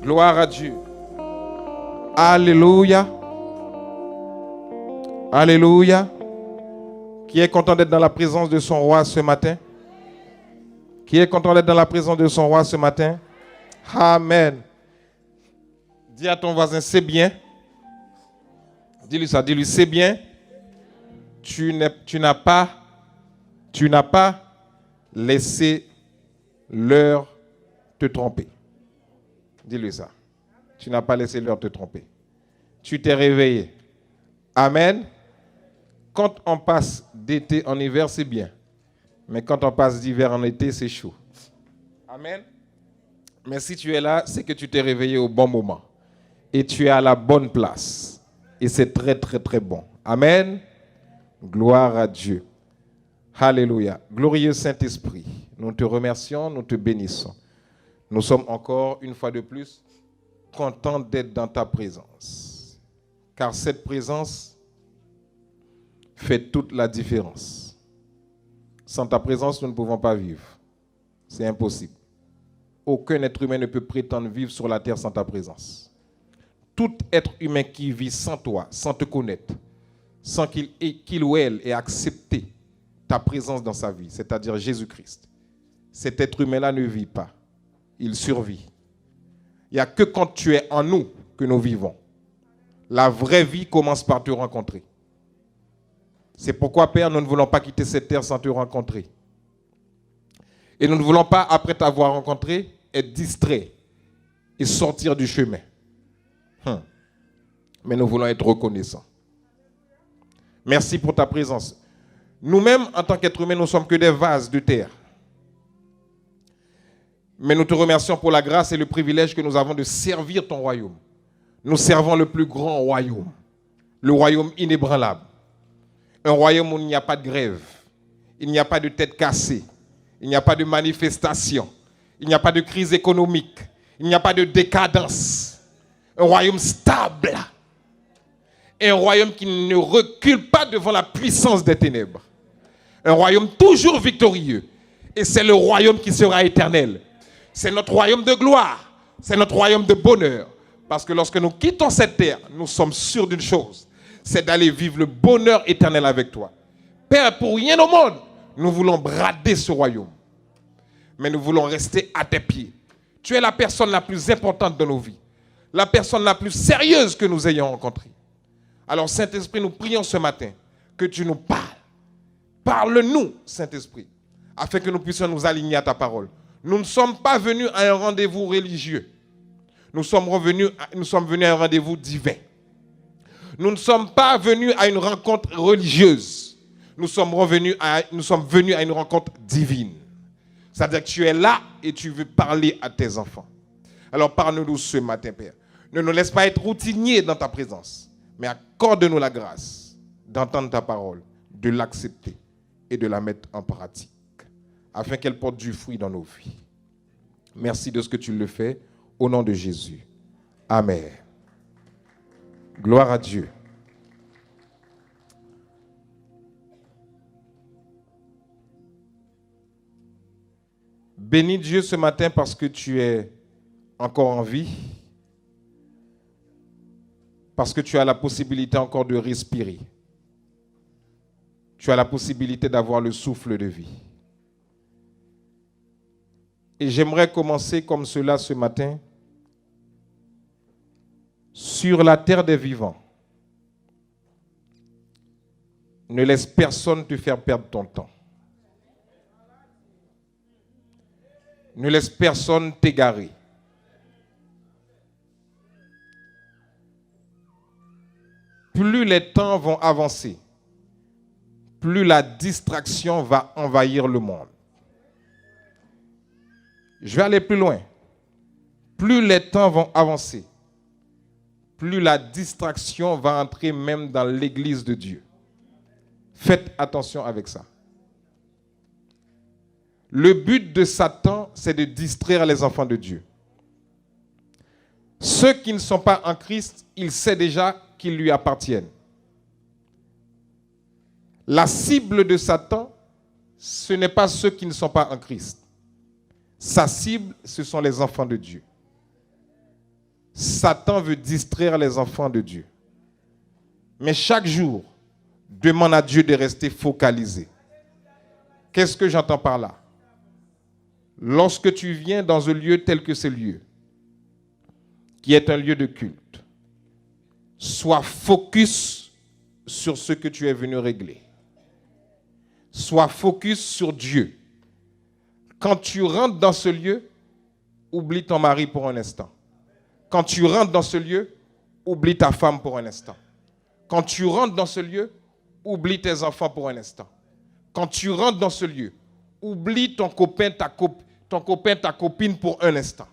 Gloire à Dieu. Alléluia. Alléluia. Qui est content d'être dans la présence de son roi ce matin? Qui est content d'être dans la présence de son roi ce matin? Amen. Dis à ton voisin, c'est bien. Dis-lui ça, dis-lui, c'est bien. Tu n'as pas laissé l'heure te tromper. Dis-lui ça. Tu n'as pas laissé l'heure te tromper. Tu t'es réveillé. Amen. Quand on passe d'été en hiver, c'est bien. Mais quand on passe d'hiver en été, c'est chaud. Amen. Mais si tu es là, c'est que tu t'es réveillé au bon moment. Et tu es à la bonne place. Et c'est très, très, très bon. Amen. Gloire à Dieu. Alléluia. Glorieux Saint-Esprit, nous te remercions, nous te bénissons. Nous sommes encore, une fois de plus, contents d'être dans ta présence. Car cette présence fait toute la différence. Sans ta présence, nous ne pouvons pas vivre. C'est impossible. Aucun être humain ne peut prétendre vivre sur la terre sans ta présence. Tout être humain qui vit sans toi, sans te connaître, sans qu'il ou elle ait accepté ta présence dans sa vie, c'est-à-dire Jésus-Christ, cet être humain-là ne vit pas. Il survit. Il n'y a que quand tu es en nous que nous vivons. La vraie vie commence par te rencontrer. C'est pourquoi, Père, nous ne voulons pas quitter cette terre sans te rencontrer. Et nous ne voulons pas, après t'avoir rencontré, être distrait et sortir du chemin. Mais nous voulons être reconnaissants. Merci pour ta présence. Nous-mêmes, en tant qu'êtres humains, nous ne sommes que des vases de terre. Mais nous te remercions pour la grâce et le privilège que nous avons de servir ton royaume. Nous servons le plus grand royaume, le royaume inébranlable. Un royaume où il n'y a pas de grève, il n'y a pas de tête cassée, il n'y a pas de manifestation, il n'y a pas de crise économique, il n'y a pas de décadence. Un royaume stable. Un royaume qui ne recule pas devant la puissance des ténèbres. Un royaume toujours victorieux. Et c'est le royaume qui sera éternel. C'est notre royaume de gloire. C'est notre royaume de bonheur. Parce que lorsque nous quittons cette terre, nous sommes sûrs d'une chose. C'est d'aller vivre le bonheur éternel avec toi. Père, pour rien au monde, nous voulons brader ce royaume. Mais nous voulons rester à tes pieds. Tu es la personne la plus importante de nos vies. La personne la plus sérieuse que nous ayons rencontrée. Alors, Saint-Esprit, nous prions ce matin que tu nous parles. Parle-nous, Saint-Esprit, afin que nous puissions nous aligner à ta parole. Nous ne sommes pas venus à un rendez-vous religieux. Nous sommes venus à un rendez-vous divin. Nous ne sommes pas venus à une rencontre religieuse. Nous sommes venus à une rencontre divine. C'est-à-dire que tu es là et tu veux parler à tes enfants. Alors parle-nous ce matin, Père. Ne nous laisse pas être routiniers dans ta présence, mais accorde-nous la grâce d'entendre ta parole, de l'accepter et de la mettre en pratique, afin qu'elle porte du fruit dans nos vies. Merci de ce que tu le fais, au nom de Jésus. Amen. Gloire à Dieu. Bénis Dieu ce matin parce que tu es encore en vie, parce que tu as la possibilité encore de respirer. Tu as la possibilité d'avoir le souffle de vie. Et j'aimerais commencer comme cela ce matin. Sur la terre des vivants, ne laisse personne te faire perdre ton temps. Ne laisse personne t'égarer. Plus les temps vont avancer, plus la distraction va envahir le monde. Je vais aller plus loin. Plus les temps vont avancer, plus la distraction va entrer même dans l'église de Dieu. Faites attention avec ça. Le but de Satan, c'est de distraire les enfants de Dieu. Ceux qui ne sont pas en Christ, il sait déjà qu'ils lui appartiennent. La cible de Satan, ce n'est pas ceux qui ne sont pas en Christ. Sa cible, ce sont les enfants de Dieu. Satan veut distraire les enfants de Dieu. Mais chaque jour, demande à Dieu de rester focalisé. Qu'est-ce que j'entends par là? Lorsque tu viens dans un lieu tel que ce lieu, qui est un lieu de culte, sois focus sur ce que tu es venu régler. Sois focus sur Dieu. Quand tu rentres dans ce lieu, oublie ton mari pour un instant. Quand tu rentres dans ce lieu, oublie ta femme pour un instant. Quand tu rentres dans ce lieu, oublie tes enfants pour un instant. Quand tu rentres dans ce lieu, oublie ton copain, ta copine pour un instant.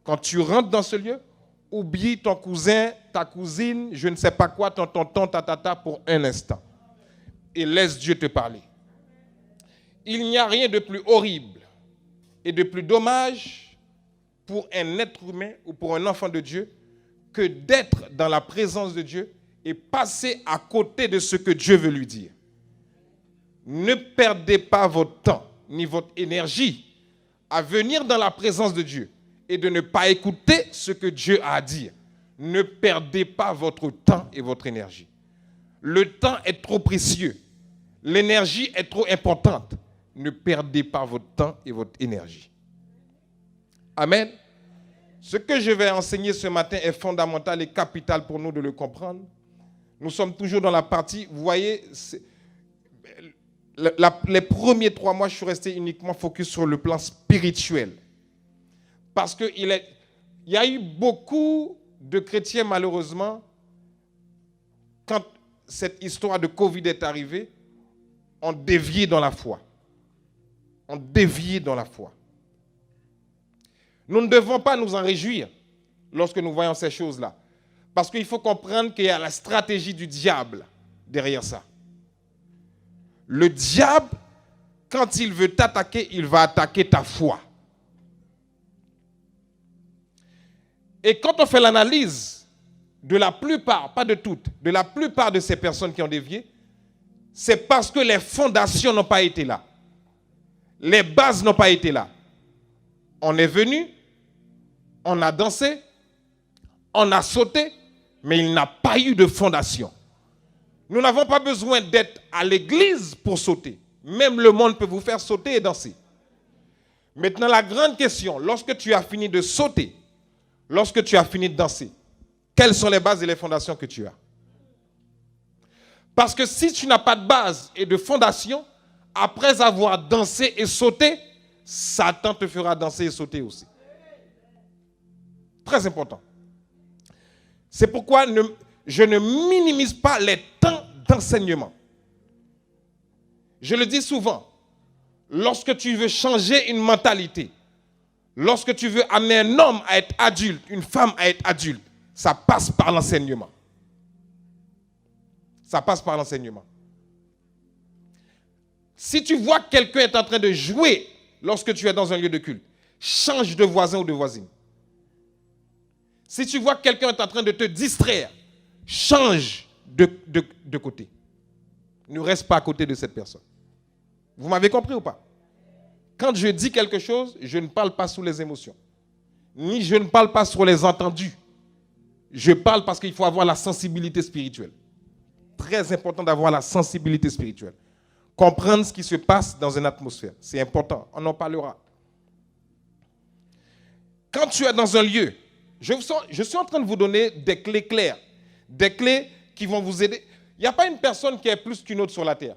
Quand tu rentres dans ce lieu, oublie ton cousin, ta cousine, je ne sais pas quoi, ton tonton, ta tata pour un instant. Et laisse Dieu te parler. Il n'y a rien de plus horrible et de plus dommage pour un être humain ou pour un enfant de Dieu que d'être dans la présence de Dieu et passer à côté de ce que Dieu veut lui dire. Ne perdez pas votre temps ni votre énergie à venir dans la présence de Dieu et de ne pas écouter ce que Dieu a à dire. Ne perdez pas votre temps et votre énergie. Le temps est trop précieux. L'énergie est trop importante. Ne perdez pas votre temps et votre énergie. Amen. Ce que je vais enseigner ce matin est fondamental et capital pour nous de le comprendre. Nous sommes toujours dans la partie, vous voyez, les premiers 3 mois, je suis resté uniquement focus sur le plan spirituel. Parce qu'il y a eu beaucoup de chrétiens, malheureusement, quand cette histoire de Covid est arrivée, ont dévié dans la foi. Ont dévié dans la foi. Nous ne devons pas nous en réjouir lorsque nous voyons ces choses-là. Parce qu'il faut comprendre qu'il y a la stratégie du diable derrière ça. Le diable, quand il veut t'attaquer, il va attaquer ta foi. Et quand on fait l'analyse de la plupart, pas de toutes, de la plupart de ces personnes qui ont dévié, c'est parce que les fondations n'ont pas été là. Les bases n'ont pas été là. On est venu, on a dansé, on a sauté, mais il n'a pas eu de fondation. Nous n'avons pas besoin d'être à l'église pour sauter. Même le monde peut vous faire sauter et danser. Maintenant, la grande question, lorsque tu as fini de sauter, lorsque tu as fini de danser, quelles sont les bases et les fondations que tu as? Parce que si tu n'as pas de base et de fondation, après avoir dansé et sauté, Satan te fera danser et sauter aussi. Très important. C'est pourquoi je ne minimise pas les temps d'enseignement. Je le dis souvent, lorsque tu veux changer une mentalité, lorsque tu veux amener un homme à être adulte, une femme à être adulte, ça passe par l'enseignement. Ça passe par l'enseignement. Si tu vois que quelqu'un est en train de jouer lorsque tu es dans un lieu de culte, change de voisin ou de voisine. Si tu vois que quelqu'un est en train de te distraire, change de côté. Ne reste pas à côté de cette personne. Vous m'avez compris ou pas? Quand je dis quelque chose, je ne parle pas sous les émotions. Ni je ne parle pas sur les entendus. Je parle parce qu'il faut avoir la sensibilité spirituelle. Très important d'avoir la sensibilité spirituelle. Comprendre ce qui se passe dans une atmosphère. C'est important, on en parlera. Quand tu es dans un lieu, je suis en train de vous donner des clés claires, des clés qui vont vous aider. Il n'y a pas une personne qui est plus qu'une autre sur la terre.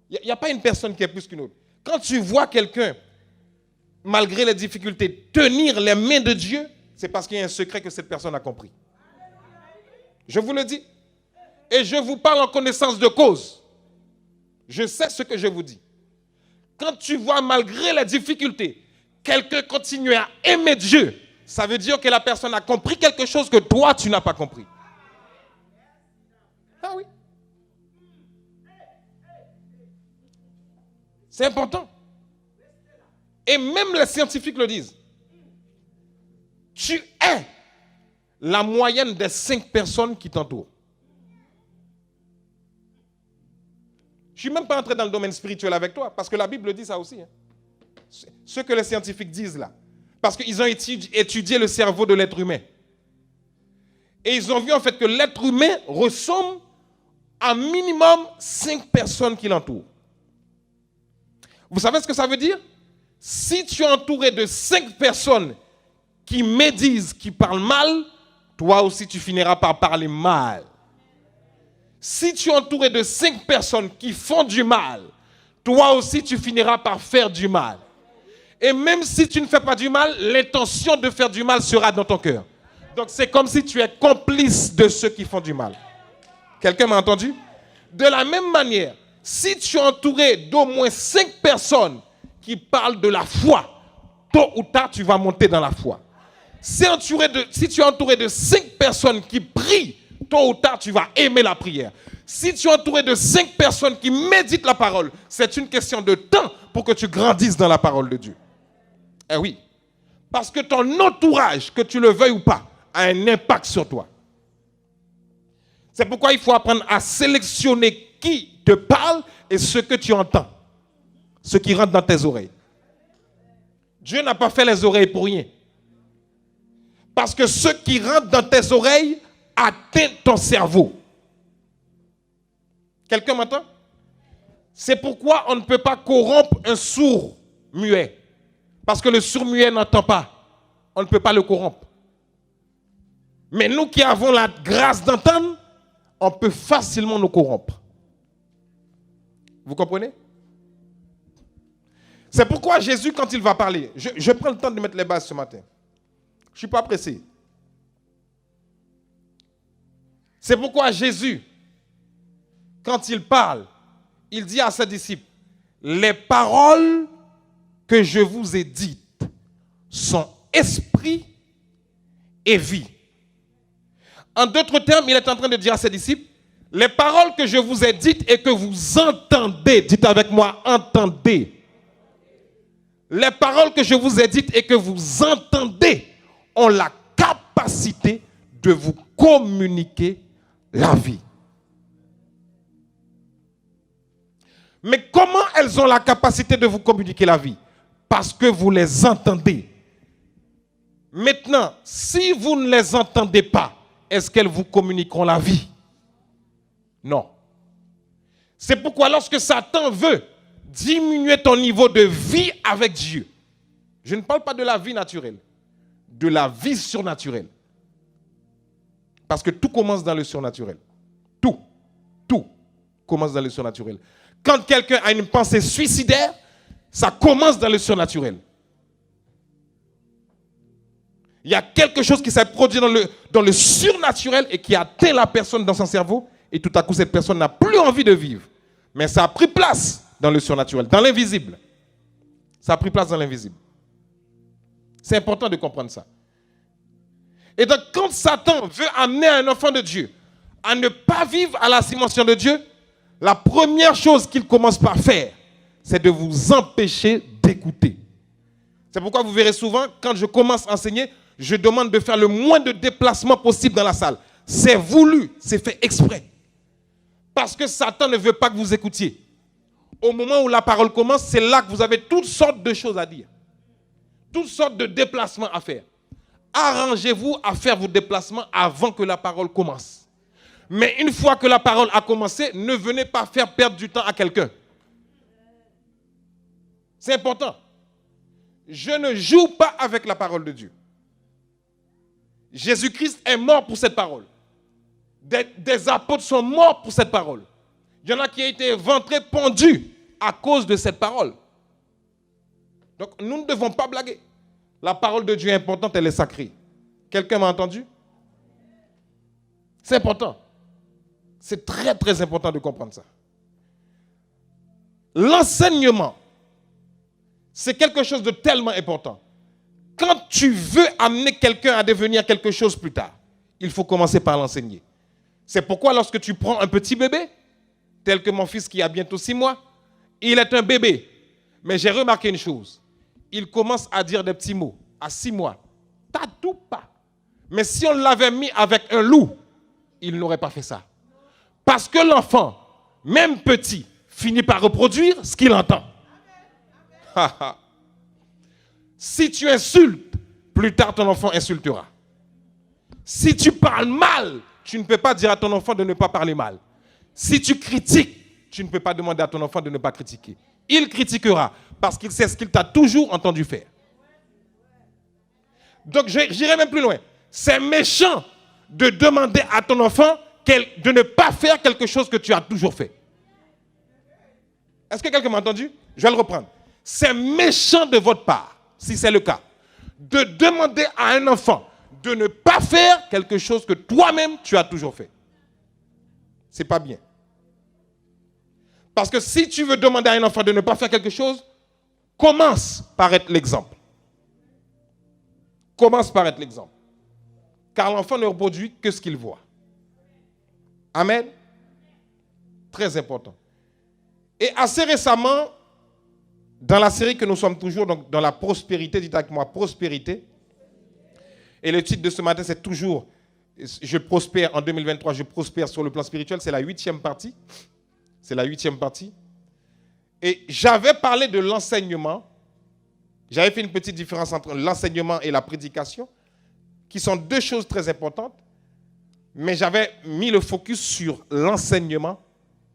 Il n'y a pas une personne qui est plus qu'une autre. Quand tu vois quelqu'un, malgré les difficultés, tenir les mains de Dieu, c'est parce qu'il y a un secret que cette personne a compris. Je vous le dis. Et je vous parle en connaissance de cause. Je sais ce que je vous dis. Quand tu vois, malgré les difficultés, quelqu'un continue à aimer Dieu, ça veut dire que la personne a compris quelque chose que toi, tu n'as pas compris. Ah oui. C'est important. Et même les scientifiques le disent. Tu es la moyenne des 5 personnes qui t'entourent. Je ne suis même pas entré dans le domaine spirituel avec toi, parce que la Bible dit ça aussi. Hein. Ce que les scientifiques disent là. Parce qu'ils ont étudié le cerveau de l'être humain. Et ils ont vu en fait que l'être humain ressemble à minimum 5 personnes qui l'entourent. Vous savez ce que ça veut dire? Si tu es entouré de 5 personnes qui médisent, qui parlent mal, toi aussi tu finiras par parler mal. Si tu es entouré de 5 personnes qui font du mal, toi aussi tu finiras par faire du mal. Et même si tu ne fais pas du mal, l'intention de faire du mal sera dans ton cœur. Donc c'est comme si tu es complice de ceux qui font du mal. Quelqu'un m'a entendu? De la même manière, si tu es entouré d'au moins 5 personnes qui parlent de la foi, tôt ou tard tu vas monter dans la foi. Si tu es entouré de 5 personnes qui prient, tôt ou tard tu vas aimer la prière. Si tu es entouré de 5 personnes qui méditent la parole, c'est une question de temps pour que tu grandisses dans la parole de Dieu. Eh oui, parce que ton entourage, que tu le veuilles ou pas, a un impact sur toi. C'est pourquoi il faut apprendre à sélectionner qui te parle et ce que tu entends, ce qui rentre dans tes oreilles. Dieu n'a pas fait les oreilles pour rien. Parce que ce qui rentre dans tes oreilles atteint ton cerveau. Quelqu'un m'entend? C'est pourquoi on ne peut pas corrompre un sourd muet. Parce que le sourd muet n'entend pas. On ne peut pas le corrompre. Mais nous qui avons la grâce d'entendre, on peut facilement nous corrompre. Vous comprenez? C'est pourquoi Jésus, quand il va parler, je prends le temps de mettre les bases ce matin. Je ne suis pas pressé. C'est pourquoi Jésus, quand il parle, il dit à ses disciples, les paroles que je vous ai dites sont esprit et vie. En d'autres termes, il est en train de dire à ses disciples, les paroles que je vous ai dites et que vous entendez, dites avec moi, entendez. Les paroles que je vous ai dites et que vous entendez ont la capacité de vous communiquer la vie. Mais comment elles ont la capacité de vous communiquer la vie? Parce que vous les entendez. Maintenant, si vous ne les entendez pas, est-ce qu'elles vous communiqueront la vie? Non. C'est pourquoi lorsque Satan veut diminuer ton niveau de vie avec Dieu, je ne parle pas de la vie naturelle, de la vie surnaturelle. Parce que tout commence dans le surnaturel. Tout commence dans le surnaturel. Quand quelqu'un a une pensée suicidaire, ça commence dans le surnaturel. Il y a quelque chose qui s'est produit dans le surnaturel et qui a atteint la personne dans son cerveau et tout à coup cette personne n'a plus envie de vivre. Mais ça a pris place dans le surnaturel, dans l'invisible. Ça a pris place dans l'invisible. C'est important de comprendre ça. Et donc quand Satan veut amener un enfant de Dieu à ne pas vivre à la dimension de Dieu, la première chose qu'il commence par faire, c'est de vous empêcher d'écouter. C'est pourquoi vous verrez souvent, quand je commence à enseigner, je demande de faire le moins de déplacements possible dans la salle. C'est voulu, c'est fait exprès. Parce que Satan ne veut pas que vous écoutiez. Au moment où la parole commence, c'est là que vous avez toutes sortes de choses à dire. Toutes sortes de déplacements à faire. Arrangez-vous à faire vos déplacements avant que la parole commence. Mais une fois que la parole a commencé, ne venez pas faire perdre du temps à quelqu'un. C'est important. Je ne joue pas avec la parole de Dieu. Jésus-Christ est mort pour cette parole. Des apôtres sont morts pour cette parole. Il y en a qui ont été éventrés, pendus à cause de cette parole. Donc nous ne devons pas blaguer. La parole de Dieu est importante, elle est sacrée. Quelqu'un m'a entendu? C'est important. C'est très très important de comprendre ça. L'enseignement, c'est quelque chose de tellement important. Quand tu veux amener quelqu'un à devenir quelque chose plus tard, il faut commencer par l'enseigner. C'est pourquoi lorsque tu prends un petit bébé, tel que mon fils qui a bientôt 6 mois, il est un bébé. Mais j'ai remarqué une chose. Il commence à dire des petits mots à 6 mois. Tatou pas. Mais si on l'avait mis avec un loup, il n'aurait pas fait ça. Parce que l'enfant, même petit, finit par reproduire ce qu'il entend. Si tu insultes, plus tard ton enfant insultera. Si tu parles mal, tu ne peux pas dire à ton enfant de ne pas parler mal. Si tu critiques, tu ne peux pas demander à ton enfant de ne pas critiquer. Il critiquera parce qu'il sait ce qu'il t'a toujours entendu faire. Donc, j'irai même plus loin. C'est méchant de demander à ton enfant de ne pas faire quelque chose que tu as toujours fait. Est-ce que quelqu'un m'a entendu? Je vais le reprendre. C'est méchant de votre part, si c'est le cas, de demander à un enfant de ne pas faire quelque chose que toi-même tu as toujours fait. C'est pas bien. Parce que si tu veux demander à un enfant de ne pas faire quelque chose, commence par être l'exemple. Commence par être l'exemple. Car l'enfant ne reproduit que ce qu'il voit. Amen. Très important. Et assez récemment, dans la série que nous sommes toujours, donc dans la prospérité, dites avec moi, prospérité. Et le titre de ce matin, c'est toujours, je prospère en 2023, je prospère sur le plan spirituel. C'est la 8e partie. C'est la 8e partie. Et j'avais parlé de l'enseignement. J'avais fait une petite différence entre l'enseignement et la prédication, qui sont deux choses très importantes. Mais j'avais mis le focus sur l'enseignement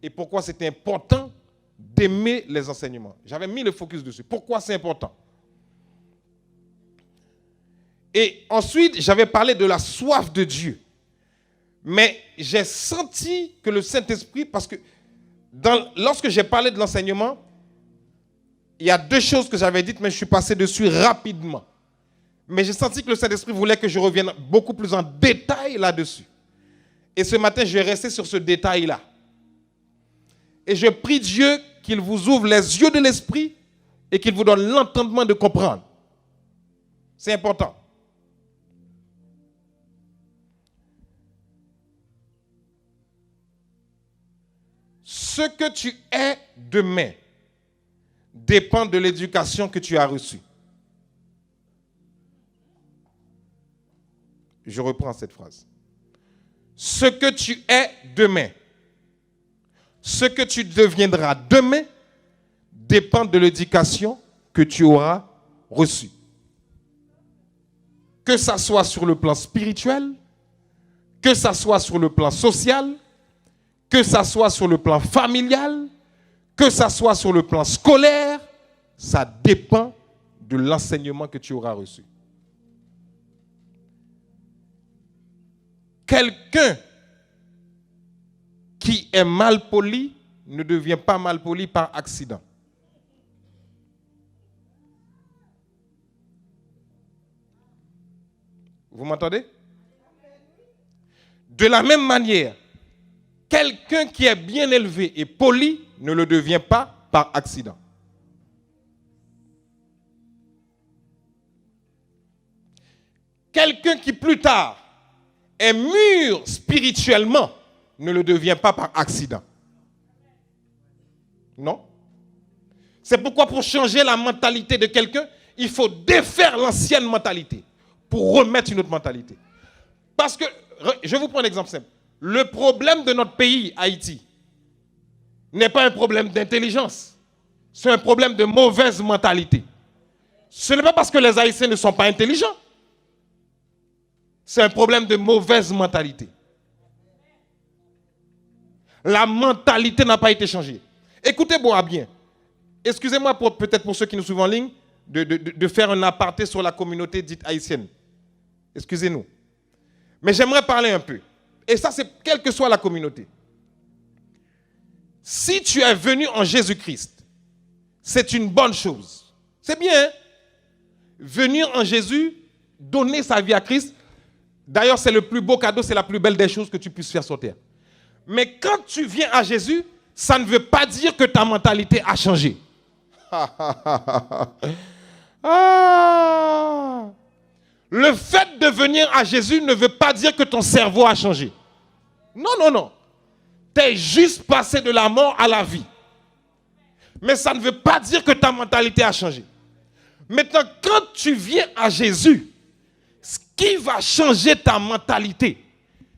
et pourquoi c'était important d'aimer les enseignements. J'avais mis le focus dessus. Pourquoi c'est important? Et ensuite, j'avais parlé de la soif de Dieu. Mais j'ai senti que le Saint-Esprit, parce que lorsque j'ai parlé de l'enseignement, il y a deux choses que j'avais dites, mais je suis passé dessus rapidement. Mais j'ai senti que le Saint-Esprit voulait que je revienne beaucoup plus en détail là-dessus. Et ce matin, je vais rester sur ce détail-là. Et je prie Dieu qu'il vous ouvre les yeux de l'esprit et qu'il vous donne l'entendement de comprendre. C'est important. Ce que tu es demain dépend de l'éducation que tu as reçue. Je reprends cette phrase. Ce que tu es demain, ce que tu deviendras demain, dépend de l'éducation que tu auras reçue. Que ça soit sur le plan spirituel, que ça soit sur le plan social, que ça soit sur le plan familial, que ça soit sur le plan scolaire, ça dépend de l'enseignement que tu auras reçu. Quelqu'un qui est mal poli ne devient pas mal poli par accident. Vous m'entendez? De la même manière, quelqu'un qui est bien élevé et poli ne le devient pas par accident. Quelqu'un qui plus tard est mûr spirituellement ne le devient pas par accident. Non. C'est pourquoi pour changer la mentalité de quelqu'un, il faut défaire l'ancienne mentalité pour remettre une autre mentalité. Parce que, je vous prends un exemple simple. Le problème de notre pays, Haïti, n'est pas un problème d'intelligence. C'est un problème de mauvaise mentalité. Ce n'est pas parce que les Haïtiens ne sont pas intelligents. C'est un problème de mauvaise mentalité. La mentalité n'a pas été changée. Écoutez-moi bien. Excusez-moi peut-être pour ceux qui nous suivent en ligne de faire un aparté sur la communauté dite haïtienne. Excusez-nous. Mais j'aimerais parler un peu. Et ça, c'est quelle que soit la communauté. Si tu es venu en Jésus-Christ, c'est une bonne chose. C'est bien, hein? Venir en Jésus, donner sa vie à Christ. D'ailleurs, c'est le plus beau cadeau, c'est la plus belle des choses que tu puisses faire sur terre. Mais quand tu viens à Jésus, ça ne veut pas dire que ta mentalité a changé. Le fait de venir à Jésus ne veut pas dire que ton cerveau a changé. Non, non, non. Tu es juste passé de la mort à la vie. Mais ça ne veut pas dire que ta mentalité a changé. Maintenant, quand tu viens à Jésus, ce qui va changer ta mentalité,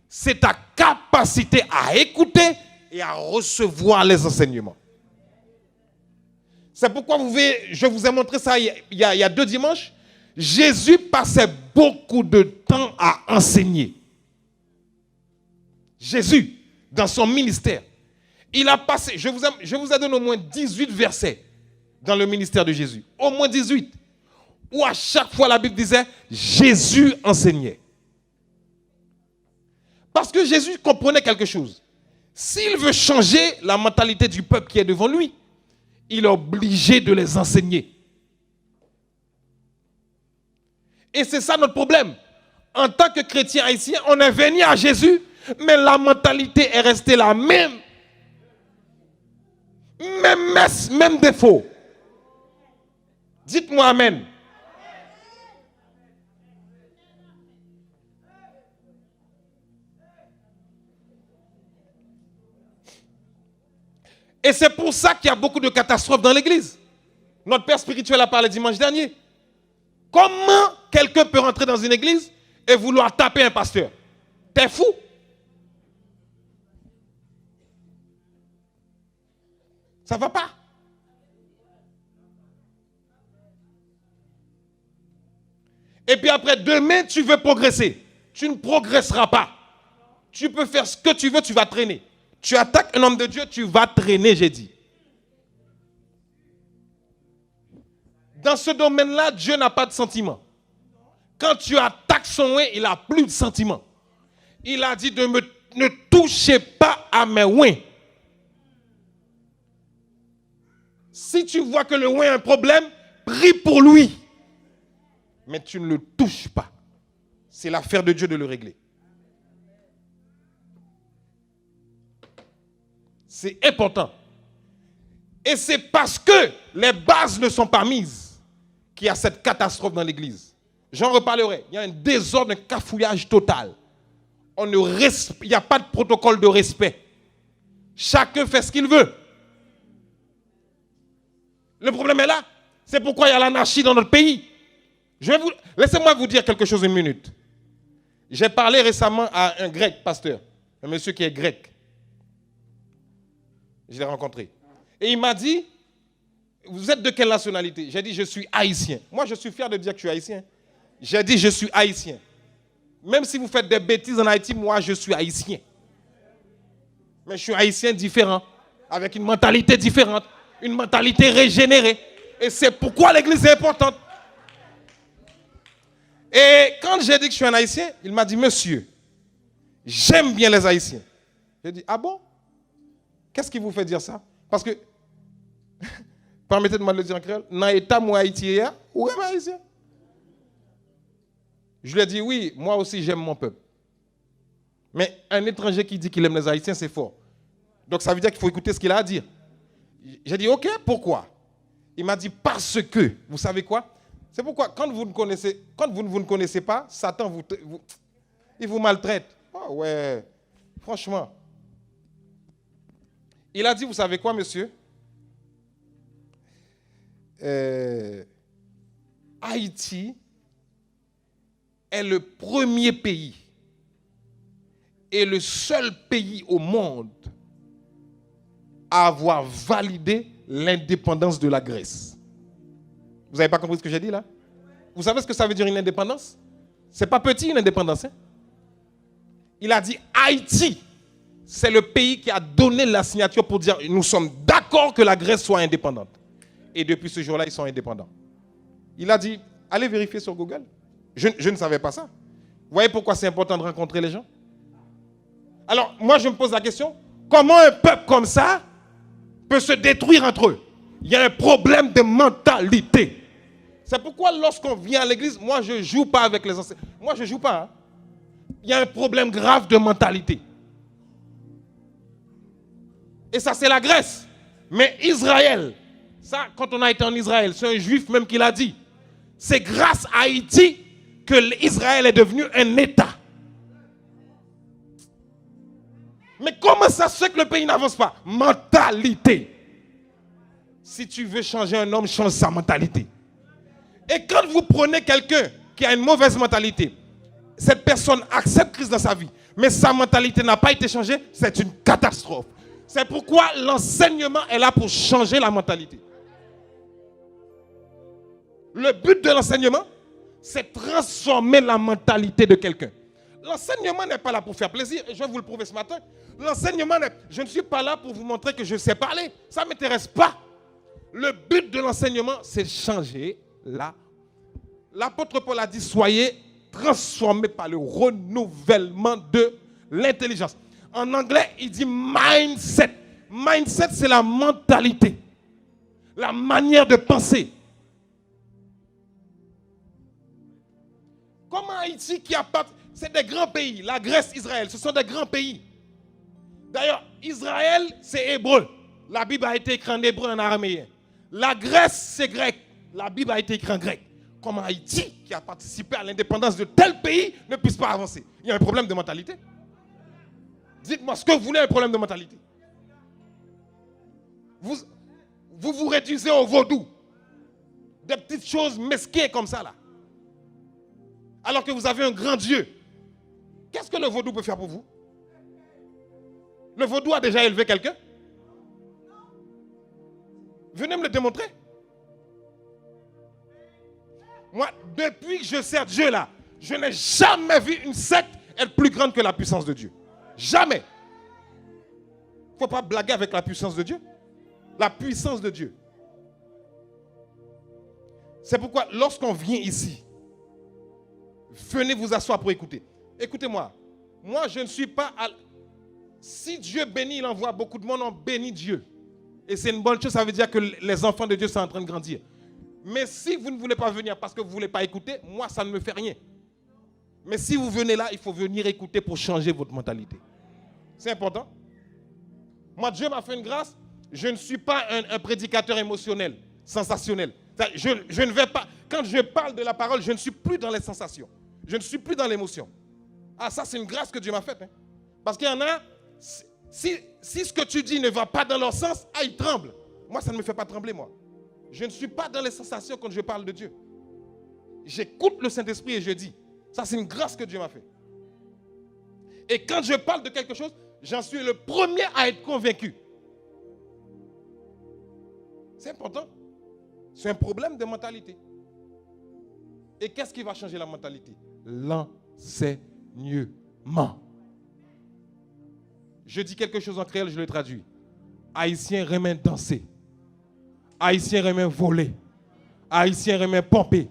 c'est ta capacité à écouter et à recevoir les enseignements. C'est pourquoi je vous ai montré ça il y a 2 dimanches. Jésus passait beaucoup de temps à enseigner. Jésus, dans son ministère, il a passé, je vous ai donné au moins 18 versets dans le ministère de Jésus. Au moins 18. Où à chaque fois la Bible disait, Jésus enseignait. Parce que Jésus comprenait quelque chose. S'il veut changer la mentalité du peuple qui est devant lui, il est obligé de les enseigner. Et c'est ça notre problème. En tant que chrétien haïtien, on est venu à Jésus, mais la mentalité est restée la même. Même messe, même défaut. Dites-moi amen. Et c'est pour ça qu'il y a beaucoup de catastrophes dans l'église. Notre père spirituel a parlé dimanche dernier. Comment quelqu'un peut rentrer dans une église et vouloir taper un pasteur? T'es fou? Ça ne va pas. Et puis après, demain, tu veux progresser. Tu ne progresseras pas. Tu peux faire ce que tu veux, tu vas traîner. Tu attaques un homme de Dieu, tu vas traîner, j'ai dit. Dans ce domaine-là, Dieu n'a pas de sentiment. Quand tu attaques son oin, il n'a plus de sentiment. Il a dit ne touchez pas à mes oins. Si tu vois que le oin a un problème, prie pour lui. Mais tu ne le touches pas. C'est l'affaire de Dieu de le régler. C'est important. Et c'est parce que les bases ne sont pas mises qu'il y a cette catastrophe dans l'église. J'en reparlerai. Il y a un désordre, un cafouillage total. Il n'y a pas de protocole de respect. Chacun fait ce qu'il veut. Le problème est là. C'est pourquoi il y a l'anarchie dans notre pays. Laissez-moi vous dire quelque chose une minute. J'ai parlé récemment à un grec pasteur, un monsieur qui est grec. Je l'ai rencontré. Et il m'a dit, vous êtes de quelle nationalité? J'ai dit, je suis haïtien. Moi, je suis fier de dire que je suis haïtien. J'ai dit, je suis haïtien. Même si vous faites des bêtises en Haïti, moi, je suis haïtien. Mais je suis haïtien différent, avec une mentalité différente, une mentalité régénérée. Et c'est pourquoi l'église est importante. Et quand j'ai dit que je suis un haïtien, il m'a dit, monsieur, j'aime bien les haïtiens. J'ai dit, ah bon? Qu'est-ce qui vous fait dire ça? Parce que, permettez-moi de le dire en créole, dans l'état moi haïtien, où est haïtien? Je lui ai dit, oui, moi aussi j'aime mon peuple. Mais un étranger qui dit qu'il aime les haïtiens, c'est fort. Donc ça veut dire qu'il faut écouter ce qu'il a à dire. J'ai dit, ok, pourquoi? Il m'a dit, parce que, vous savez quoi? C'est pourquoi, quand vous ne connaissez pas, Satan il vous maltraite. Ah ouais, franchement. Il a dit, vous savez quoi, monsieur? Haïti est le premier pays et le seul pays au monde à avoir validé l'indépendance de la Grèce. Vous n'avez pas compris ce que j'ai dit là? Vous savez ce que ça veut dire une indépendance? C'est pas petit une indépendance. Hein? Il a dit Haïti, c'est le pays qui a donné la signature pour dire nous sommes d'accord que la Grèce soit indépendante. Et depuis ce jour-là, ils sont indépendants. Il a dit, allez vérifier sur Google. Je ne savais pas ça. Vous voyez pourquoi c'est important de rencontrer les gens? Alors, moi, je me pose la question, comment un peuple comme ça peut se détruire entre eux? Il y a un problème de mentalité. C'est pourquoi lorsqu'on vient à l'église, moi, je ne joue pas avec les enseignants. Moi, je ne joue pas. Hein. Il y a un problème grave de mentalité. Et ça, c'est la Grèce. Mais Israël, ça, quand on a été en Israël, c'est un juif même qui l'a dit. C'est grâce à Haïti que Israël est devenu un État. Mais comment ça se fait que le pays n'avance pas? Mentalité. Si tu veux changer un homme, change sa mentalité. Et quand vous prenez quelqu'un qui a une mauvaise mentalité, cette personne accepte Christ dans sa vie, mais sa mentalité n'a pas été changée, c'est une catastrophe. C'est pourquoi l'enseignement est là pour changer la mentalité. Le but de l'enseignement, c'est transformer la mentalité de quelqu'un. L'enseignement n'est pas là pour faire plaisir. Et je vais vous le prouver ce matin. L'enseignement, je ne suis pas là pour vous montrer que je sais parler. Ça ne m'intéresse pas. Le but de l'enseignement, c'est de changer là. L'apôtre Paul a dit, soyez transformés par le renouvellement de l'intelligence. En anglais, il dit mindset. Mindset, c'est la mentalité, la manière de penser. Comme Haïti qui appartient, c'est des grands pays. La Grèce, Israël, ce sont des grands pays. D'ailleurs, Israël, c'est hébreu. La Bible a été écrite en hébreu et en araméen. La Grèce, c'est grec. La Bible a été écrite en grec. Comment Haïti, qui a participé à l'indépendance de tel pays, ne puisse pas avancer? Il y a un problème de mentalité. Dites-moi ce que vous voulez, un problème de mentalité. Vous vous réduisez au vaudou. Des petites choses mesquines comme ça, là. Alors que vous avez un grand Dieu. Qu'est-ce que le vaudou peut faire pour vous? Le vaudou a déjà élevé quelqu'un? Venez me le démontrer. Moi, depuis que je sers Dieu là, je n'ai jamais vu une secte être plus grande que la puissance de Dieu. Jamais. Il ne faut pas blaguer avec la puissance de Dieu. La puissance de Dieu. C'est pourquoi lorsqu'on vient ici, venez vous asseoir pour écouter. Écoutez-moi. Moi, je ne suis pas... Si Dieu bénit, il envoie beaucoup de monde, on bénit Dieu. Et c'est une bonne chose, ça veut dire que les enfants de Dieu sont en train de grandir. Mais si vous ne voulez pas venir parce que vous ne voulez pas écouter, moi, ça ne me fait rien. Mais si vous venez là, il faut venir écouter pour changer votre mentalité. C'est important. Moi, Dieu m'a fait une grâce. Je ne suis pas un prédicateur émotionnel, sensationnel. Je ne vais pas... Quand je parle de la parole, je ne suis plus dans les sensations. Je ne suis plus dans l'émotion. Ah, ça, c'est une grâce que Dieu m'a faite. Hein. Parce qu'il y en a... Si ce que tu dis ne va pas dans leur sens, ah, ils tremblent. Moi, ça ne me fait pas trembler, moi. Je ne suis pas dans les sensations quand je parle de Dieu. J'écoute le Saint-Esprit et je dis, ça c'est une grâce que Dieu m'a fait. Et quand je parle de quelque chose, j'en suis le premier à être convaincu. C'est important. C'est un problème de mentalité. Et qu'est-ce qui va changer la mentalité? L'enseignement. Je dis quelque chose en créole, je le traduis. Haïtien remet danser. Haïtien remet voler. Haïtien remet pomper.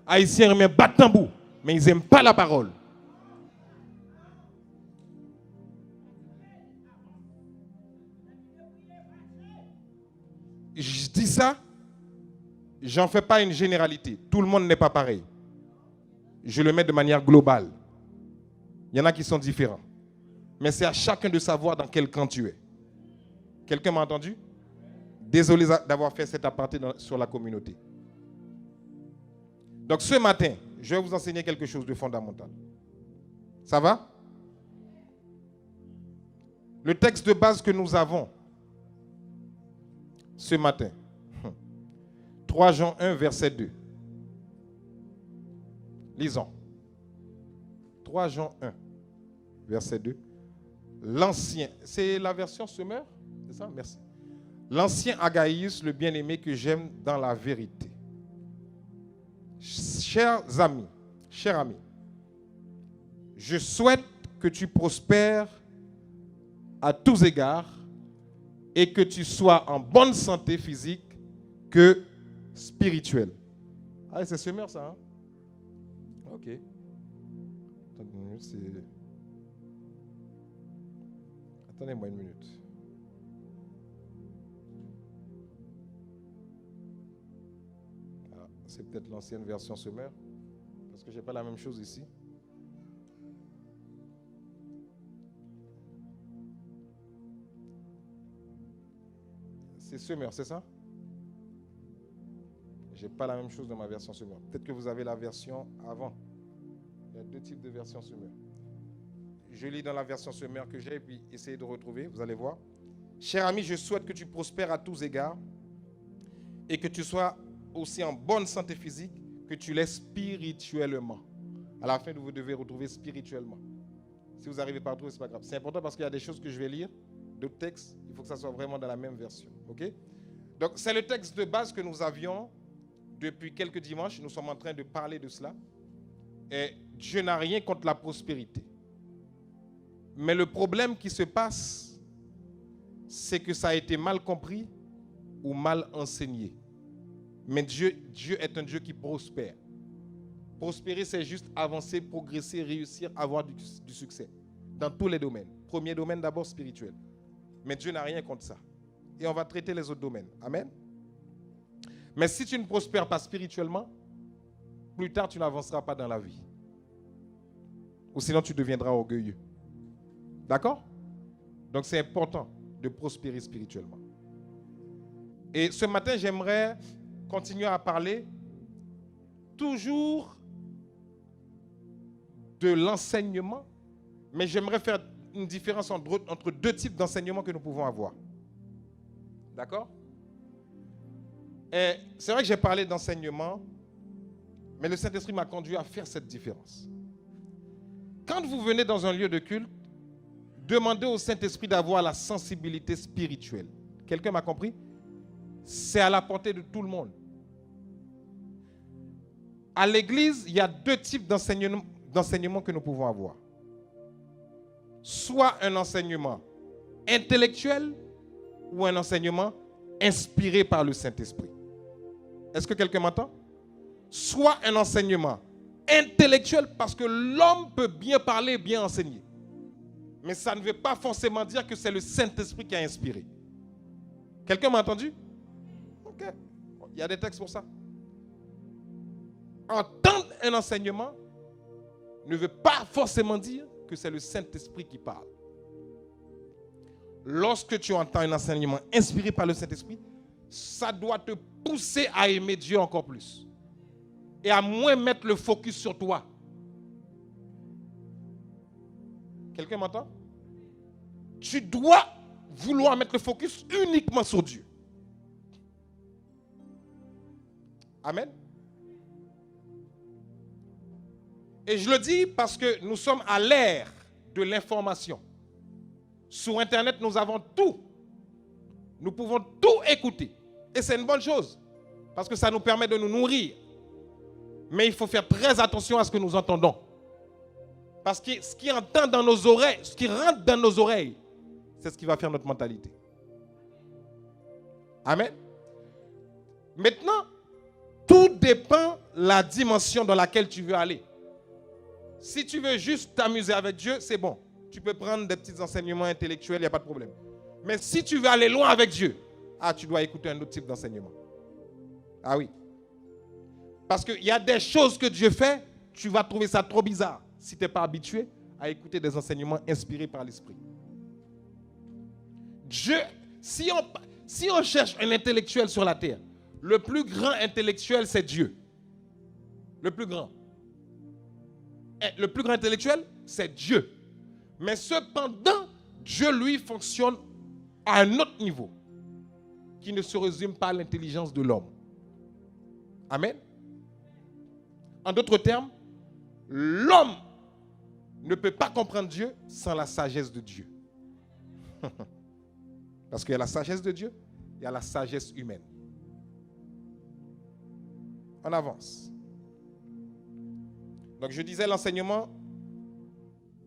Haïtien remet battre tambour. Mais ils n'aiment pas la parole. Je dis ça, j'en fais pas une généralité. Tout le monde n'est pas pareil. Je le mets de manière globale. Il y en a qui sont différents. Mais c'est à chacun de savoir dans quel camp tu es. Quelqu'un m'a entendu? Désolé d'avoir fait cet aparté sur la communauté. Donc ce matin, je vais vous enseigner quelque chose de fondamental. Ça va? Le texte de base que nous avons ce matin, 3 Jean 1, verset 2. Lisons. 3 Jean 1, verset 2. L'ancien, c'est la version Semeur? C'est ça? Merci. L'ancien Agaïus, le bien-aimé que j'aime dans la vérité. Chers amis, je souhaite que tu prospères à tous égards et que tu sois en bonne santé physique que spirituelle. Ah, c'est Semeur ça, hein? Ok. Attendez-moi une minute. Ah, c'est peut-être l'ancienne version Semeur, parce que je n'ai pas la même chose ici. C'est Semeur, c'est ça? Je n'ai pas la même chose dans ma version Semeur. Peut-être que vous avez la version avant. Il y a 2 types de versions Semeur. Je lis dans la version Semeur que j'ai et puis essayez de retrouver, vous allez voir. Cher ami, je souhaite que tu prospères à tous égards et que tu sois aussi en bonne santé physique, que tu l'aies spirituellement. À la fin, vous devez retrouver spirituellement. Si vous n'arrivez pas à retrouver, ce n'est pas grave. C'est important parce qu'il y a des choses que je vais lire, d'autres textes, il faut que ça soit vraiment dans la même version. Okay? Donc, c'est le texte de base que nous avions depuis quelques dimanches. Nous sommes en train de parler de cela. Et Dieu n'a rien contre la prospérité. Mais le problème qui se passe, c'est que ça a été mal compris ou mal enseigné. Mais Dieu est un Dieu qui prospère. Prospérer, c'est juste avancer, progresser, réussir, avoir du succès. Dans tous les domaines. Premier domaine d'abord spirituel. Mais Dieu n'a rien contre ça. Et on va traiter les autres domaines. Amen. Mais si tu ne prospères pas spirituellement, plus tard tu n'avanceras pas dans la vie. Ou sinon tu deviendras orgueilleux. D'accord? Donc c'est important de prospérer spirituellement. Et ce matin, j'aimerais continuer à parler toujours de l'enseignement, mais j'aimerais faire une différence entre deux types d'enseignements que nous pouvons avoir. D'accord? Et c'est vrai que j'ai parlé d'enseignement, mais le Saint-Esprit m'a conduit à faire cette différence. Quand vous venez dans un lieu de culte, demandez au Saint-Esprit d'avoir la sensibilité spirituelle. Quelqu'un m'a compris? C'est à la portée de tout le monde. À l'église, il y a deux types d'enseignements que nous pouvons avoir. Soit un enseignement intellectuel ou un enseignement inspiré par le Saint-Esprit. Est-ce que quelqu'un m'entend? Soit un enseignement intellectuel parce que l'homme peut bien parler, bien enseigner. Mais ça ne veut pas forcément dire que c'est le Saint-Esprit qui a inspiré. Quelqu'un m'a entendu? Ok. Il y a des textes pour ça. Entendre un enseignement ne veut pas forcément dire que c'est le Saint-Esprit qui parle. Lorsque tu entends un enseignement inspiré par le Saint-Esprit, ça doit te pousser à aimer Dieu encore plus. Et à moins mettre le focus sur toi. Quelqu'un m'entend? Tu dois vouloir mettre le focus uniquement sur Dieu. Amen. Et je le dis parce que nous sommes à l'ère de l'information. Sur Internet, nous avons tout. Nous pouvons tout écouter. Et c'est une bonne chose. Parce que ça nous permet de nous nourrir. Mais il faut faire très attention à ce que nous entendons. Parce que ce qui entend dans nos oreilles, ce qui rentre dans nos oreilles, c'est ce qui va faire notre mentalité. Amen. Maintenant, tout dépend de la dimension dans laquelle tu veux aller. Si tu veux juste t'amuser avec Dieu, c'est bon. Tu peux prendre des petits enseignements intellectuels, il n'y a pas de problème. Mais si tu veux aller loin avec Dieu, tu dois écouter un autre type d'enseignement. Ah oui. Parce qu'il y a des choses que Dieu fait, tu vas trouver ça trop bizarre si tu n'es pas habitué à écouter des enseignements inspirés par l'Esprit. Dieu, si on cherche un intellectuel sur la terre, le plus grand intellectuel, c'est Dieu. Le plus grand. Et le plus grand intellectuel, c'est Dieu. Mais cependant, Dieu, lui, fonctionne à un autre niveau qui ne se résume pas à l'intelligence de l'homme. Amen. En d'autres termes, l'homme ne peut pas comprendre Dieu sans la sagesse de Dieu. Parce qu'il y a la sagesse de Dieu, il y a la sagesse humaine. On avance. Donc je disais, l'enseignement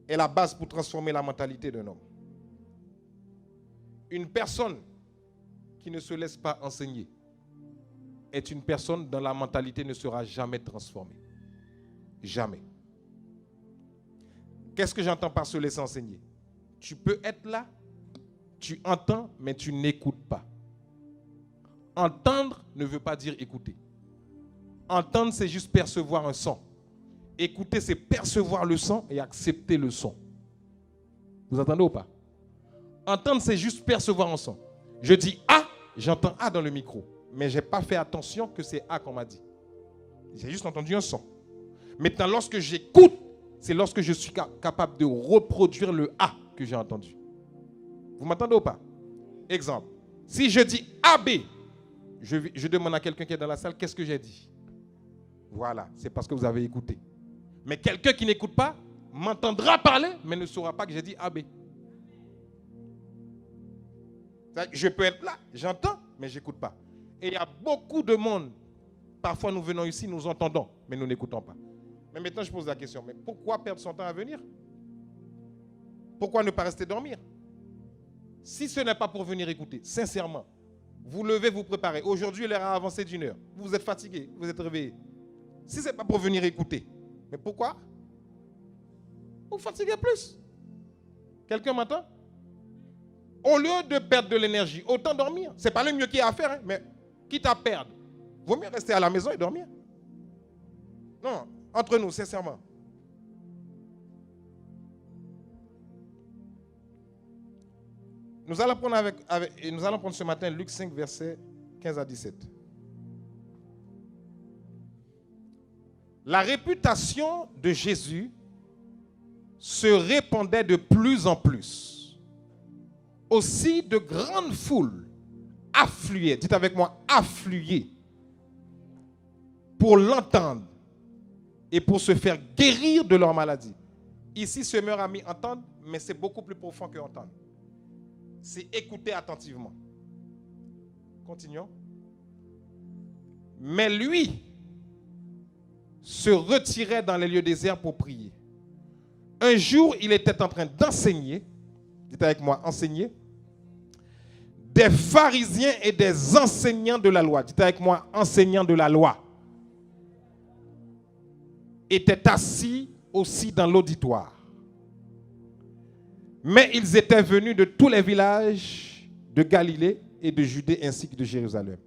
est la base pour transformer la mentalité d'un homme. Une personne qui ne se laisse pas enseigner est une personne dont la mentalité ne sera jamais transformée. Jamais. Qu'est-ce que j'entends par se laisser enseigner? Tu peux être là, tu entends, mais tu n'écoutes pas. Entendre ne veut pas dire écouter. Entendre, c'est juste percevoir un son. Écouter, c'est percevoir le son et accepter le son. Vous entendez ou pas? Entendre, c'est juste percevoir un son. Je dis A, j'entends A dans le micro. Mais je n'ai pas fait attention que c'est A qu'on m'a dit. J'ai juste entendu un son. Maintenant, lorsque j'écoute, c'est lorsque je suis capable de reproduire le A que j'ai entendu. Vous m'entendez ou pas? Exemple. Si je dis AB, je demande à quelqu'un qui est dans la salle, qu'est-ce que j'ai dit? Voilà, c'est parce que vous avez écouté. Mais quelqu'un qui n'écoute pas m'entendra parler, mais ne saura pas que j'ai dit AB. Je peux être là, j'entends, mais je n'écoute pas. Et il y a beaucoup de monde, parfois nous venons ici, nous entendons, mais nous n'écoutons pas. Mais maintenant, je pose la question, mais pourquoi perdre son temps à venir? Pourquoi ne pas rester dormir? Si ce n'est pas pour venir écouter, sincèrement, vous levez, vous préparez. Aujourd'hui, l'heure a avancé d'1 heure. Vous êtes fatigué, vous êtes réveillé. Si ce n'est pas pour venir écouter, mais pourquoi? Vous fatiguez plus. Quelqu'un m'entend? Au lieu de perdre de l'énergie, autant dormir. Ce n'est pas le mieux qu'il y a à faire, hein, mais quitte à perdre, vaut mieux rester à la maison et dormir. Non, entre nous, sincèrement. Nous allons prendre ce matin Luc 5, versets 15 à 17. La réputation de Jésus se répandait de plus en plus. Aussi, de grandes foules affluaient, dites avec moi, affluaient, pour l'entendre et pour se faire guérir de leur maladie. Ici, ce meilleur ami entendre, mais c'est beaucoup plus profond que entendre. C'est écouter attentivement. Continuons. Mais lui se retirait dans les lieux déserts pour prier. Un jour, il était en train d'enseigner, dites avec moi, enseigner, des pharisiens et des enseignants de la loi, dites avec moi, enseignants de la loi, étaient assis aussi dans l'auditoire. Mais ils étaient venus de tous les villages de Galilée et de Judée ainsi que de Jérusalem.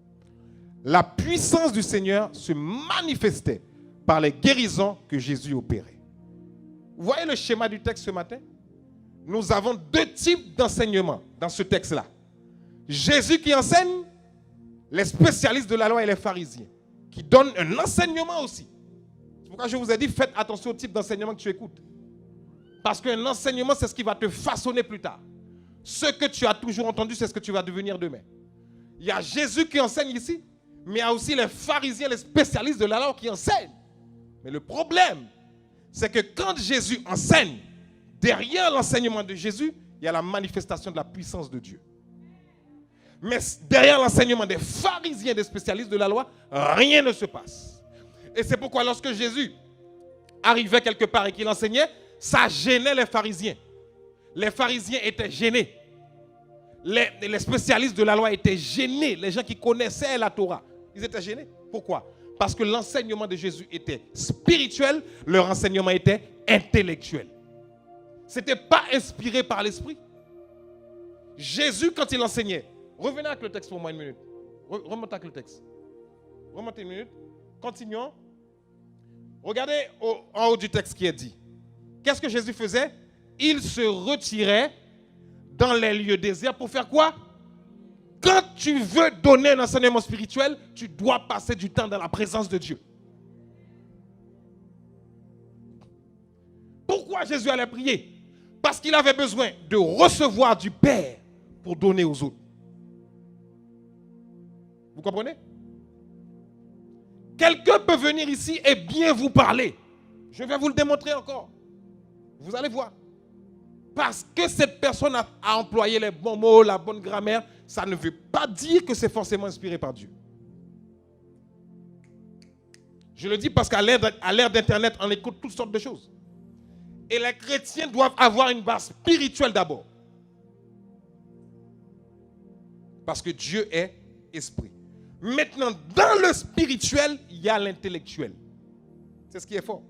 La puissance du Seigneur se manifestait par les guérisons que Jésus opérait. Vous voyez le schéma du texte ce matin? Nous avons 2 types d'enseignements dans ce texte-là. Jésus qui enseigne, les spécialistes de la loi et les pharisiens, qui donnent un enseignement aussi. C'est pourquoi je vous ai dit, faites attention au type d'enseignement que tu écoutes. Parce qu'un enseignement, c'est ce qui va te façonner plus tard. Ce que tu as toujours entendu, c'est ce que tu vas devenir demain. Il y a Jésus qui enseigne ici, mais il y a aussi les pharisiens, les spécialistes de la loi qui enseignent. Mais le problème, c'est que quand Jésus enseigne, derrière l'enseignement de Jésus, il y a la manifestation de la puissance de Dieu. Mais derrière l'enseignement des pharisiens, des spécialistes de la loi, rien ne se passe. Et c'est pourquoi lorsque Jésus arrivait quelque part et qu'il enseignait, ça gênait les pharisiens. Les pharisiens étaient gênés. Les spécialistes de la loi étaient gênés. Les gens qui connaissaient la Torah, ils étaient gênés. Pourquoi? Parce que l'enseignement de Jésus était spirituel, leur enseignement était intellectuel. Ce n'était pas inspiré par l'esprit. Jésus, quand il enseignait, revenez avec le texte pour moi 1 minute. Remontez avec le texte. Remontez 1 minute. Continuons. Regardez en haut du texte qui est dit. Qu'est-ce que Jésus faisait? Il se retirait dans les lieux déserts pour faire quoi? Quand tu veux donner un enseignement spirituel, tu dois passer du temps dans la présence de Dieu. Pourquoi Jésus allait prier? Parce qu'il avait besoin de recevoir du Père pour donner aux autres. Vous comprenez? Quelqu'un peut venir ici et bien vous parler. Je vais vous le démontrer encore. Vous allez voir. Parce que cette personne a employé les bons mots, la bonne grammaire, ça ne veut pas dire que c'est forcément inspiré par Dieu. Je le dis parce qu'à l'ère d'Internet, on écoute toutes sortes de choses. Et les chrétiens doivent avoir une base spirituelle d'abord. Parce que Dieu est esprit. Maintenant, dans le spirituel, il y a l'intellectuel. C'est ce qui est fort.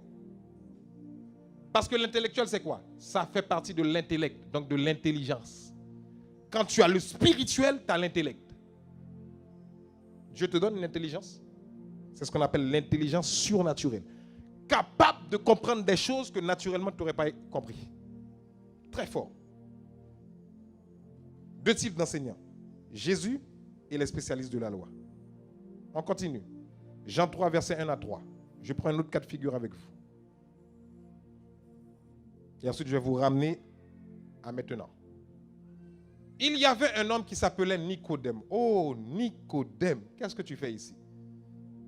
Parce que l'intellectuel, c'est quoi? Ça fait partie de l'intellect, donc de l'intelligence. Quand tu as le spirituel, tu as l'intellect. Dieu te donne une intelligence. C'est ce qu'on appelle l'intelligence surnaturelle. Capable de comprendre des choses que naturellement tu n'aurais pas compris. Très fort. 2 types d'enseignants. Jésus et les spécialistes de la loi. On continue. Jean 3, versets 1 à 3. Je prends un autre cas de figure avec vous. Et ensuite, je vais vous ramener à maintenant. Il y avait un homme qui s'appelait Nicodème. Oh, Nicodème, qu'est-ce que tu fais ici?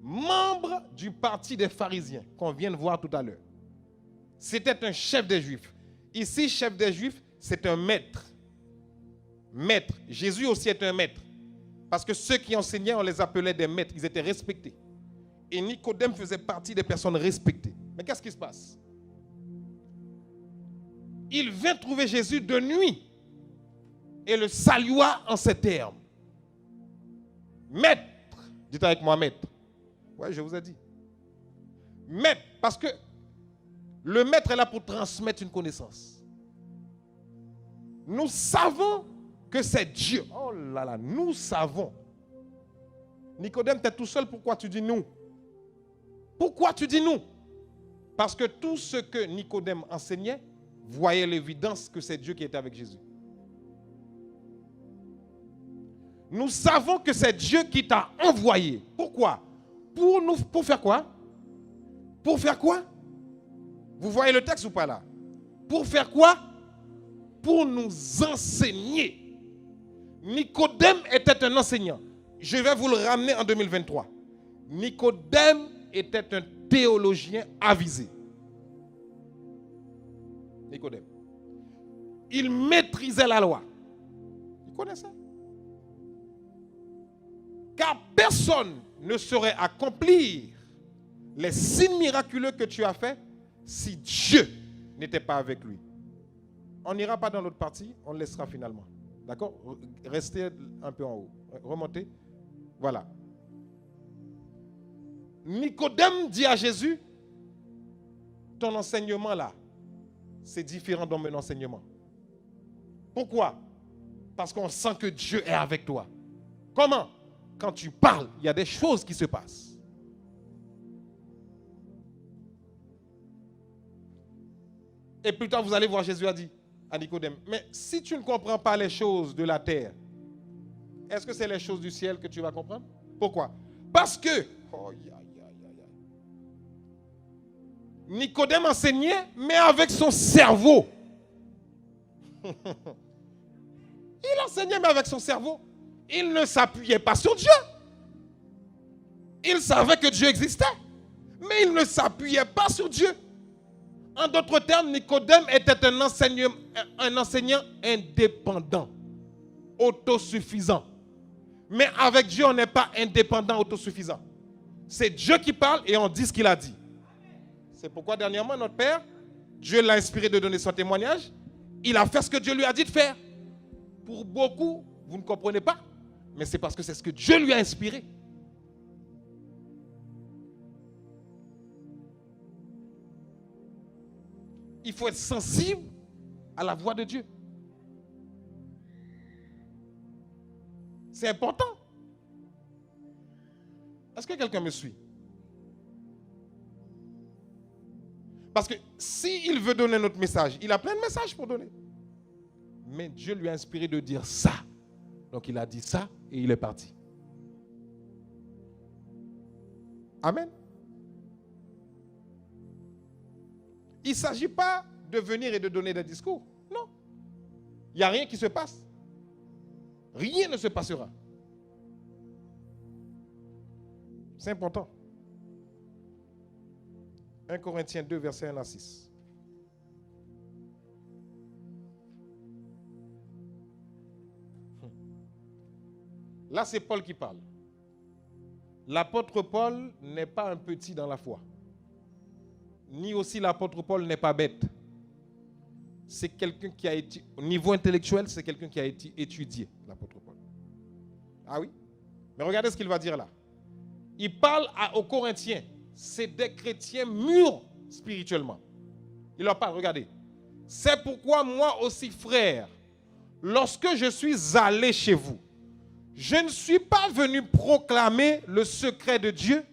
Membre du parti des pharisiens, qu'on vient de voir tout à l'heure. C'était un chef des Juifs. Ici, chef des Juifs, c'est un maître. Maître. Jésus aussi est un maître. Parce que ceux qui enseignaient, on les appelait des maîtres. Ils étaient respectés. Et Nicodème faisait partie des personnes respectées. Mais qu'est-ce qui se passe? Il vint trouver Jésus de nuit et le salua en ces termes. Maître, dites avec moi maître. Ouais, je vous ai dit. Maître, parce que le maître est là pour transmettre une connaissance. Nous savons que c'est Dieu. Oh là là, nous savons. Nicodème, tu es tout seul, pourquoi tu dis nous? Pourquoi tu dis nous? Parce que tout ce que Nicodème enseignait voyait l'évidence que c'est Dieu qui était avec Jésus. Nous savons que c'est Dieu qui t'a envoyé. Pourquoi? Pour faire quoi? Pour faire quoi? Vous voyez le texte ou pas là? Pour faire quoi? Pour nous enseigner. Nicodème était un enseignant. Je vais vous le ramener en 2023. Nicodème était un théologien avisé. Nicodème. Il maîtrisait la loi. Il connaissait. Car personne ne saurait accomplir les signes miraculeux que tu as faits si Dieu n'était pas avec lui. On n'ira pas dans l'autre partie, on le laissera finalement. D'accord? Restez un peu en haut. Remontez. Voilà. Nicodème dit à Jésus, ton enseignement là, c'est différent de mon enseignement. Pourquoi? Parce qu'on sent que Dieu est avec toi. Comment? Quand tu parles, il y a des choses qui se passent. Et plus tard, vous allez voir, Jésus a dit à Nicodème, mais si tu ne comprends pas les choses de la terre, est-ce que c'est les choses du ciel que tu vas comprendre? Pourquoi? Parce que Nicodème enseignait, mais avec son cerveau. Il enseignait, mais avec son cerveau. Il ne s'appuyait pas sur Dieu. Il savait que Dieu existait, mais il ne s'appuyait pas sur Dieu. En d'autres termes, Nicodème était un enseignant indépendant, autosuffisant. Mais avec Dieu, on n'est pas indépendant, autosuffisant. C'est Dieu qui parle et on dit ce qu'il a dit. C'est pourquoi dernièrement, notre Père, Dieu l'a inspiré de donner son témoignage. Il a fait ce que Dieu lui a dit de faire. Pour beaucoup, vous ne comprenez pas, mais c'est parce que c'est ce que Dieu lui a inspiré. Il faut être sensible à la voix de Dieu. C'est important. Est-ce que quelqu'un me suit? Parce que s'il veut donner notre message, il a plein de messages pour donner. Mais Dieu lui a inspiré de dire ça. Donc il a dit ça et il est parti. Amen. Il ne s'agit pas de venir et de donner des discours. Non. Il n'y a rien qui se passe. Rien ne se passera. C'est important. 1 Corinthiens 2, verset 1 à 6. Là, c'est Paul qui parle. L'apôtre Paul n'est pas un petit dans la foi. Ni aussi l'apôtre Paul n'est pas bête. C'est quelqu'un qui a été, au niveau intellectuel, c'est quelqu'un qui a été étudié, l'apôtre Paul. Ah oui? Mais regardez ce qu'il va dire là. Il parle aux Corinthiens. C'est des chrétiens mûrs spirituellement. Il leur parle, regardez. C'est pourquoi moi aussi, frère, lorsque je suis allé chez vous, je ne suis pas venu proclamer le secret de Dieu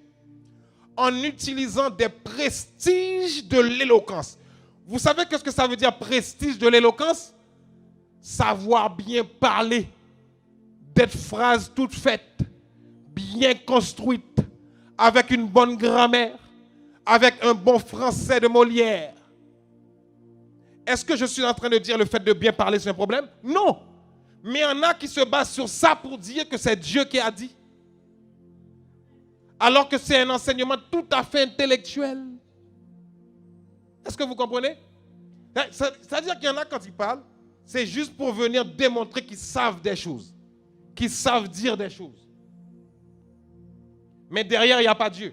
en utilisant des prestiges de l'éloquence. Vous savez qu'est-ce que ça veut dire, prestige de l'éloquence? Savoir bien parler, d'être phrases toutes faites, bien construites, avec une bonne grammaire, avec un bon français de Molière. Est-ce que je suis en train de dire le fait de bien parler, c'est un problème? Non. Mais il y en a qui se basent sur ça pour dire que c'est Dieu qui a dit. Alors que c'est un enseignement tout à fait intellectuel. Est-ce que vous comprenez? C'est-à-dire qu'il y en a quand ils parlent, c'est juste pour venir démontrer qu'ils savent des choses, qu'ils savent dire des choses. Mais derrière, il n'y a pas Dieu.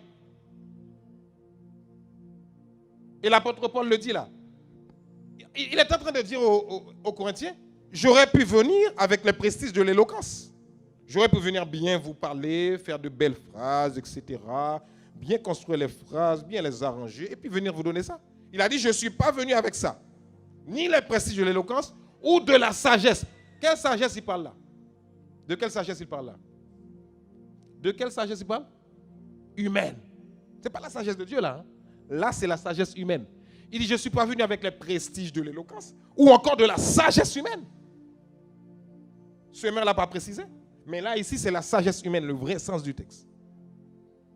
Et l'apôtre Paul le dit là. Il est en train de dire aux Corinthiens, j'aurais pu venir avec le prestige de l'éloquence. J'aurais pu venir bien vous parler, faire de belles phrases, etc. Bien construire les phrases, bien les arranger, et puis venir vous donner ça. Il a dit, je ne suis pas venu avec ça. Ni le prestige de l'éloquence, ou de la sagesse. Quelle sagesse il parle là? De quelle sagesse il parle là? De quelle sagesse il parle? Humaine. Ce n'est pas la sagesse de Dieu là. Hein? Là, c'est la sagesse humaine. Il dit, je ne suis pas venu avec le prestige de l'éloquence ou encore de la sagesse humaine. Ce maire ne l'a pas précisé. Mais là, ici, c'est la sagesse humaine, le vrai sens du texte.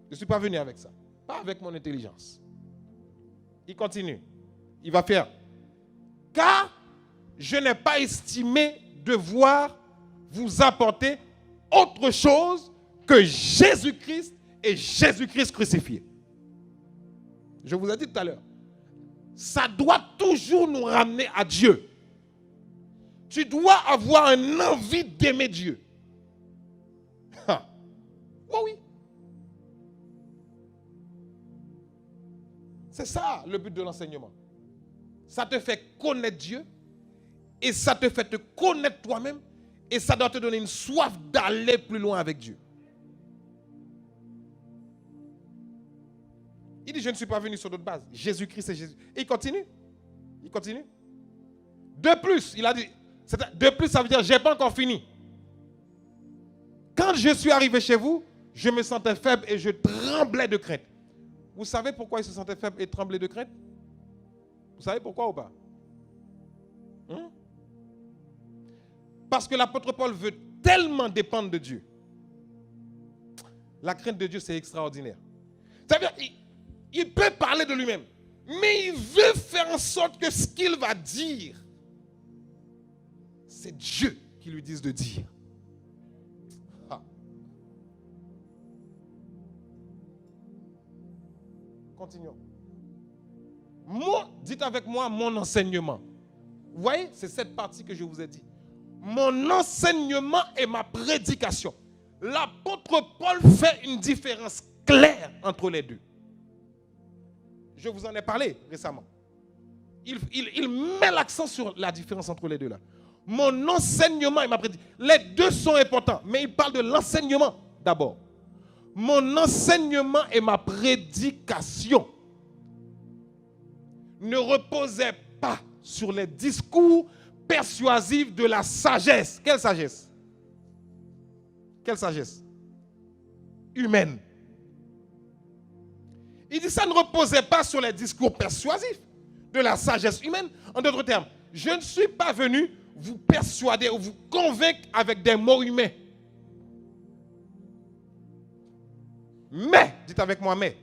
Je ne suis pas venu avec ça. Pas avec mon intelligence. Il continue. Il va faire. Car je n'ai pas estimé devoir vous apporter autre chose que Jésus-Christ et Jésus-Christ crucifié. Je vous ai dit tout à l'heure. Ça doit toujours nous ramener à Dieu. Tu dois avoir une envie d'aimer Dieu. Oh oui. C'est ça le but de l'enseignement. Ça te fait connaître Dieu et ça te fait te connaître toi-même et ça doit te donner une soif d'aller plus loin avec Dieu. Il dit, je ne suis pas venu sur d'autres bases. Jésus-Christ et Jésus. Et il continue. Il continue. De plus, il a dit, de plus, ça veut dire, je n'ai pas encore fini. Quand je suis arrivé chez vous, je me sentais faible et je tremblais de crainte. Vous savez pourquoi il se sentait faible et tremblait de crainte? Vous savez pourquoi ou pas? Parce que l'apôtre Paul veut tellement dépendre de Dieu. La crainte de Dieu, c'est extraordinaire. Ça veut dire, il peut parler de lui-même, mais il veut faire en sorte que ce qu'il va dire, c'est Dieu qui lui dise de dire. Ah. Continuons. Dites avec moi mon enseignement. Vous voyez, c'est cette partie que je vous ai dit. Mon enseignement et ma prédication. L'apôtre Paul fait une différence claire entre les deux. Je vous en ai parlé récemment. Il met l'accent sur la différence entre les deux là. Mon enseignement et ma prédication. Les deux sont importants, mais il parle de l'enseignement d'abord. Mon enseignement et ma prédication ne reposaient pas sur les discours persuasifs de la sagesse. Quelle sagesse? Quelle sagesse? Humaine. Il dit ça ne reposait pas sur les discours persuasifs de la sagesse humaine. En d'autres termes, je ne suis pas venu vous persuader ou vous convaincre avec des mots humains. Mais, dites avec moi, mais,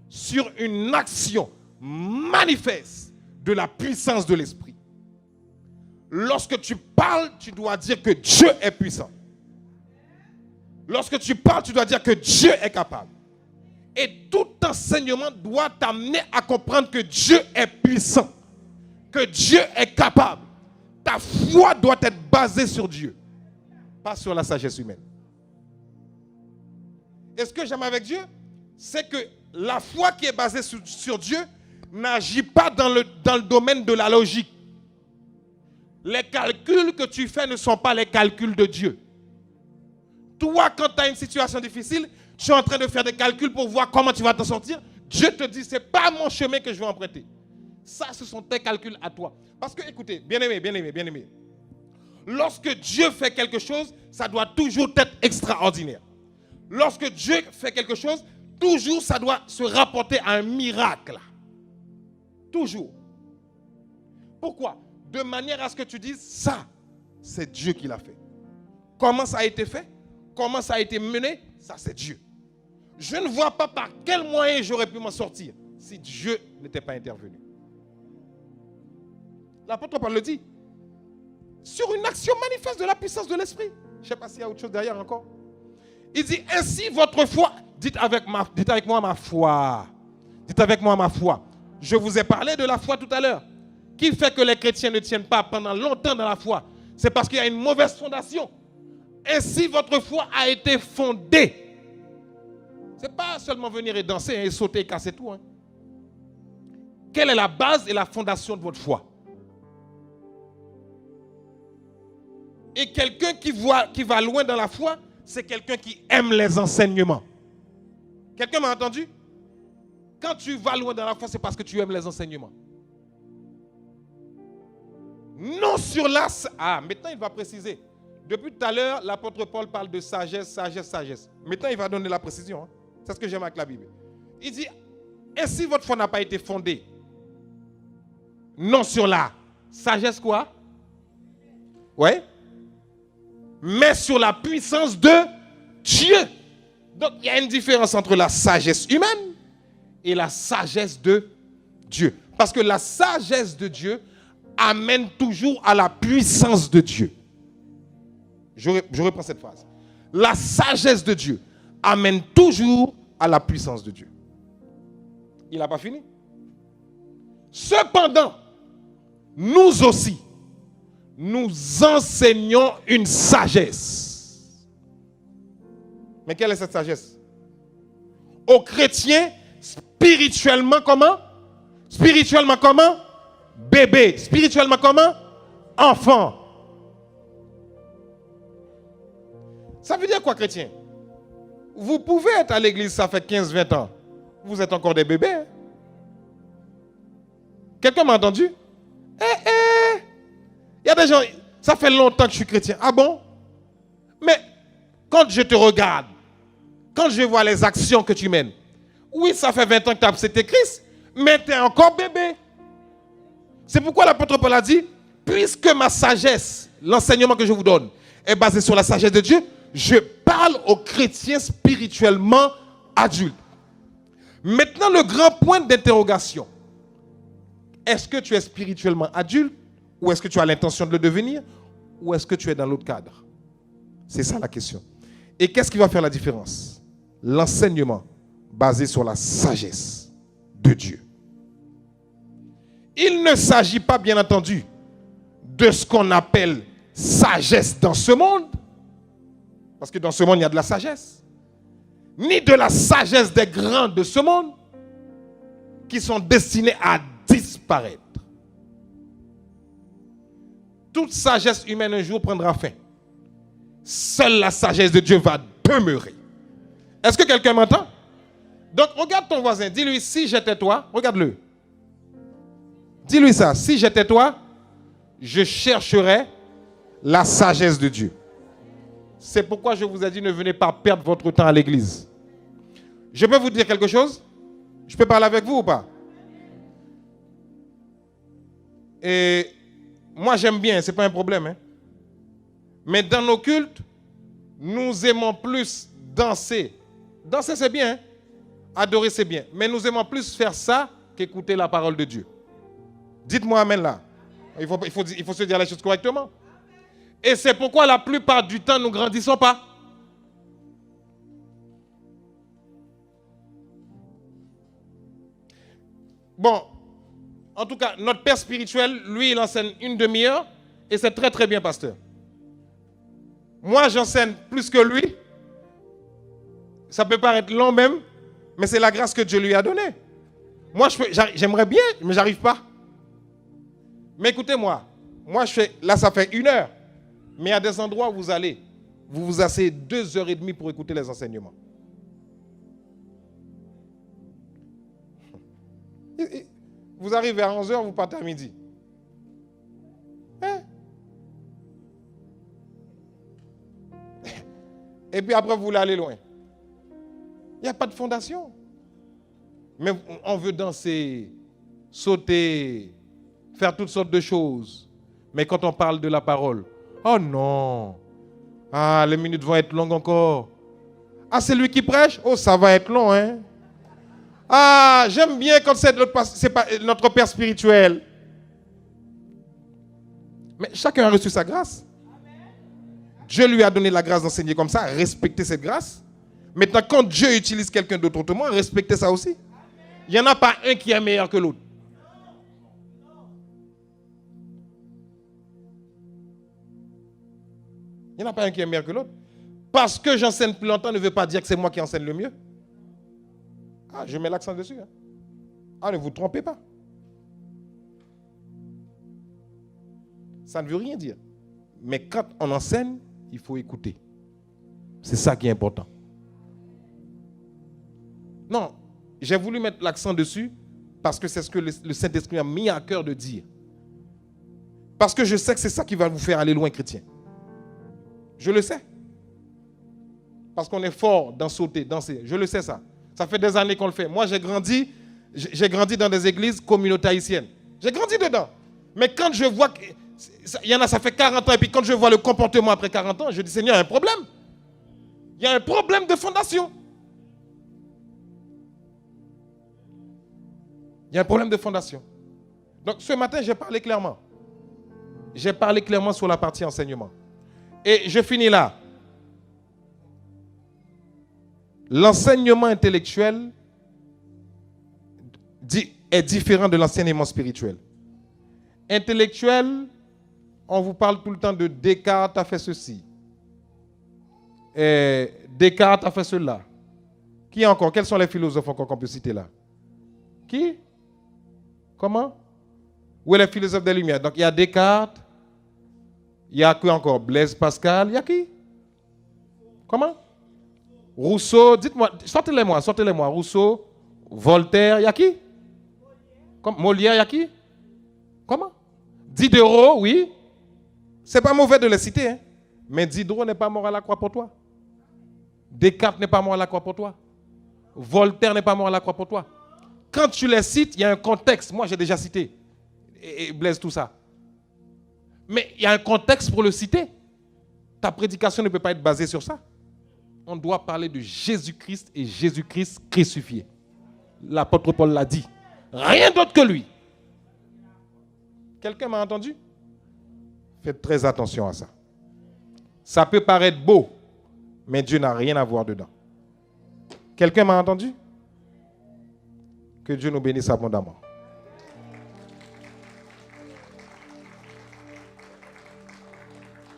sur une action manifeste de la puissance de l'esprit. Lorsque tu parles, tu dois dire que Dieu est puissant. Lorsque tu parles, tu dois dire que Dieu est capable. Et tout enseignement doit t'amener à comprendre que Dieu est puissant, que Dieu est capable. Ta foi doit être basée sur Dieu, pas sur la sagesse humaine. Et ce que j'aime avec Dieu, c'est que la foi qui est basée sur Dieu n'agit pas dans le domaine de la logique. Les calculs que tu fais ne sont pas les calculs de Dieu. Toi, quand tu as une situation difficile, tu es en train de faire des calculs pour voir comment tu vas t'en sortir. Dieu te dit, ce n'est pas mon chemin que je vais emprunter. Ça, ce sont tes calculs à toi. Parce que, écoutez, bien-aimé, lorsque Dieu fait quelque chose, ça doit toujours être extraordinaire. Lorsque Dieu fait quelque chose, toujours ça doit se rapporter à un miracle. Toujours. Pourquoi? De manière à ce que tu dises, ça, c'est Dieu qui l'a fait. Comment ça a été fait? Comment ça a été mené? Ça, c'est Dieu. Je ne vois pas par quel moyen j'aurais pu m'en sortir si Dieu n'était pas intervenu. L'apôtre Paul le dit. Sur une action manifeste de la puissance de l'esprit. Je ne sais pas s'il y a autre chose derrière encore. Il dit, ainsi votre foi, dites avec moi ma foi. Dites avec moi ma foi. Je vous ai parlé de la foi tout à l'heure. Qui fait que les chrétiens ne tiennent pas pendant longtemps dans la foi? C'est parce qu'il y a une mauvaise fondation. Ainsi votre foi a été fondée. Ce n'est pas seulement venir et danser et sauter et casser tout. Quelle est la base et la fondation de votre foi? Et quelqu'un qui va loin dans la foi, c'est quelqu'un qui aime les enseignements. Quelqu'un m'a entendu? Quand tu vas loin dans la foi, c'est parce que tu aimes les enseignements. Non sur la... Ah, maintenant il va préciser. Depuis tout à l'heure, l'apôtre Paul parle de sagesse, sagesse, sagesse. Maintenant il va donner la précision. Hein. C'est ce que j'aime avec la Bible. Il dit, et si votre foi n'a pas été fondée, non sur la sagesse quoi? Ouais. Mais sur la puissance de Dieu. Donc il y a une différence entre la sagesse humaine et la sagesse de Dieu. Parce que la sagesse de Dieu amène toujours à la puissance de Dieu. Je reprends cette phrase. La sagesse de Dieu amène toujours à la puissance de Dieu. Il n'a pas fini. Cependant, nous aussi, nous enseignons une sagesse. Mais quelle est cette sagesse? Aux chrétiens, spirituellement comment? Spirituellement comment? Bébé. Spirituellement comment? Enfant. Ça veut dire quoi, chrétien? Vous pouvez être à l'église, ça fait 15-20 ans. Vous êtes encore des bébés. Hein? Quelqu'un m'a entendu? Il y a des gens, ça fait longtemps que je suis chrétien. Ah bon? Mais quand je te regarde, quand je vois les actions que tu mènes, oui, ça fait 20 ans que tu as accepté Christ, mais tu es encore bébé. C'est pourquoi l'apôtre Paul a dit, puisque ma sagesse, l'enseignement que je vous donne, est basé sur la sagesse de Dieu, je parle aux chrétiens spirituellement adultes. Maintenant, le grand point d'interrogation. Est-ce que tu es spirituellement adulte ou est-ce que tu as l'intention de le devenir ou est-ce que tu es dans l'autre cadre? C'est ça la question. Et qu'est-ce qui va faire la différence? L'enseignement basé sur la sagesse de Dieu. Il ne s'agit pas, bien entendu, de ce qu'on appelle sagesse dans ce monde, parce que dans ce monde, il y a de la sagesse, ni de la sagesse des grands de ce monde, qui sont destinés à disparaître. Toute sagesse humaine un jour prendra fin. Seule la sagesse de Dieu va demeurer. Est-ce que quelqu'un m'entend? Donc regarde ton voisin, dis-lui, si j'étais toi, regarde-le. Dis-lui ça, si j'étais toi, je chercherais la sagesse de Dieu. C'est pourquoi je vous ai dit, ne venez pas perdre votre temps à l'église. Je peux vous dire quelque chose? Je peux parler avec vous ou pas? Et moi j'aime bien, ce n'est pas un problème. Hein? Mais dans nos cultes, nous aimons plus danser. Danser c'est bien, hein? Adorer c'est bien. Mais nous aimons plus faire ça qu'écouter la parole de Dieu. Dites-moi amen là. Il faut se dire les choses correctement. Et c'est pourquoi la plupart du temps, nous ne grandissons pas. Bon, en tout cas, notre père spirituel, lui, il enseigne une demi-heure et c'est très très bien, pasteur. Moi, j'enseigne plus que lui. Ça peut paraître long même, mais c'est la grâce que Dieu lui a donnée. Moi, j'aimerais bien, mais je n'arrive pas. Mais écoutez-moi, moi, là, ça fait 1 heure. Mais à des endroits où vous allez, vous vous asseyez 2h30 pour écouter les enseignements. Vous arrivez à 11h, vous partez à midi. Hein? Et puis après, vous voulez aller loin. Il n'y a pas de fondation. Mais on veut danser, sauter, faire toutes sortes de choses. Mais quand on parle de la parole, oh non, ah, les minutes vont être longues encore. Ah, c'est lui qui prêche? Oh, ça va être long, hein? Ah, j'aime bien quand c'est notre père spirituel. Mais chacun a reçu sa grâce. Dieu lui a donné la grâce d'enseigner comme ça, respectez cette grâce. Maintenant, quand Dieu utilise quelqu'un d'autre autrement, respectez ça aussi. Il n'y en a pas un qui est meilleur que l'autre. Il n'y en a pas un qui est meilleur que l'autre. Parce que j'enseigne plus longtemps ne veut pas dire que c'est moi qui enseigne le mieux. Ah, je mets l'accent dessus. Hein. Ah, ne vous trompez pas. Ça ne veut rien dire. Mais quand on enseigne, il faut écouter. C'est ça qui est important. Non, j'ai voulu mettre l'accent dessus parce que c'est ce que le Saint-Esprit a mis à cœur de dire. Parce que je sais que c'est ça qui va vous faire aller loin, chrétien. Je le sais. Parce qu'on est fort dans sauter, danser. Je le sais ça. Ça fait des années qu'on le fait. Moi, j'ai grandi dans des églises communautés haïtiennes. J'ai grandi dedans. Mais quand je vois il y en a, ça fait 40 ans, et puis quand je vois le comportement après 40 ans, je dis, Seigneur, il y a un problème. Il y a un problème de fondation. Il y a un problème de fondation. Donc, ce matin, j'ai parlé clairement. J'ai parlé clairement sur la partie enseignement. Et je finis là. L'enseignement intellectuel est différent de l'enseignement spirituel. Intellectuel, on vous parle tout le temps de Descartes a fait ceci. Et Descartes a fait cela. Qui encore? Quels sont les philosophes encore qu'on peut citer là? Qui? Comment? Où est les philosophes des Lumières? Donc il y a Descartes, il y a qui encore? Blaise Pascal, il y a qui? Comment? Rousseau, dites-moi, sortez-les-moi. Rousseau, Voltaire, il y a qui? Molière, il y a qui? Comment? Diderot, oui. C'est pas mauvais de les citer, hein? Mais Diderot n'est pas mort à la croix pour toi. Descartes n'est pas mort à la croix pour toi. Voltaire n'est pas mort à la croix pour toi. Quand tu les cites, il y a un contexte. Moi, j'ai déjà cité. Et Blaise, tout ça. Mais il y a un contexte pour le citer. Ta prédication ne peut pas être basée sur ça. On doit parler de Jésus-Christ et Jésus-Christ crucifié. L'apôtre Paul l'a dit. Rien d'autre que lui. Quelqu'un m'a entendu? Faites très attention à ça. Ça peut paraître beau, mais Dieu n'a rien à voir dedans. Quelqu'un m'a entendu? Que Dieu nous bénisse abondamment.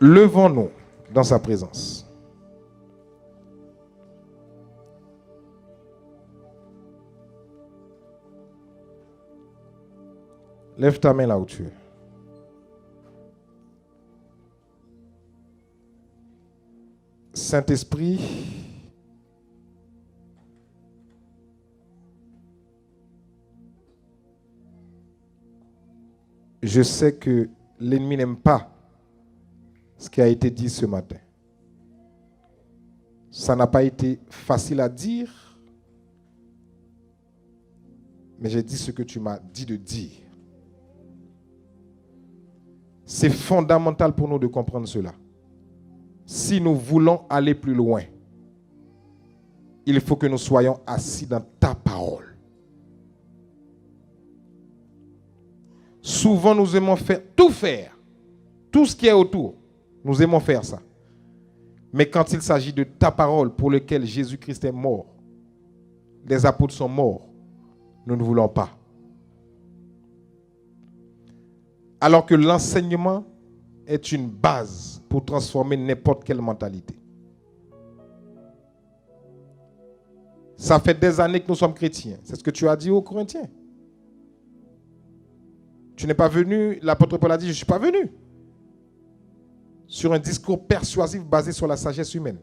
Levons-nous dans sa présence. Lève ta main là où tu es. Saint-Esprit, je sais que l'ennemi n'aime pas ce qui a été dit ce matin. Ça n'a pas été facile à dire, mais j'ai dit ce que tu m'as dit de dire. C'est fondamental pour nous de comprendre cela. Si nous voulons aller plus loin, il faut que nous soyons assis dans ta parole. Souvent, nous aimons faire, tout ce qui est autour. Nous aimons faire ça. Mais quand il s'agit de ta parole pour laquelle Jésus-Christ est mort, les apôtres sont morts, nous ne voulons pas. Alors que l'enseignement est une base pour transformer n'importe quelle mentalité. Ça fait des années que nous sommes chrétiens. C'est ce que tu as dit aux Corinthiens. Tu n'es pas venu, l'apôtre Paul a dit, je ne suis pas venu sur un discours persuasif basé sur la sagesse humaine.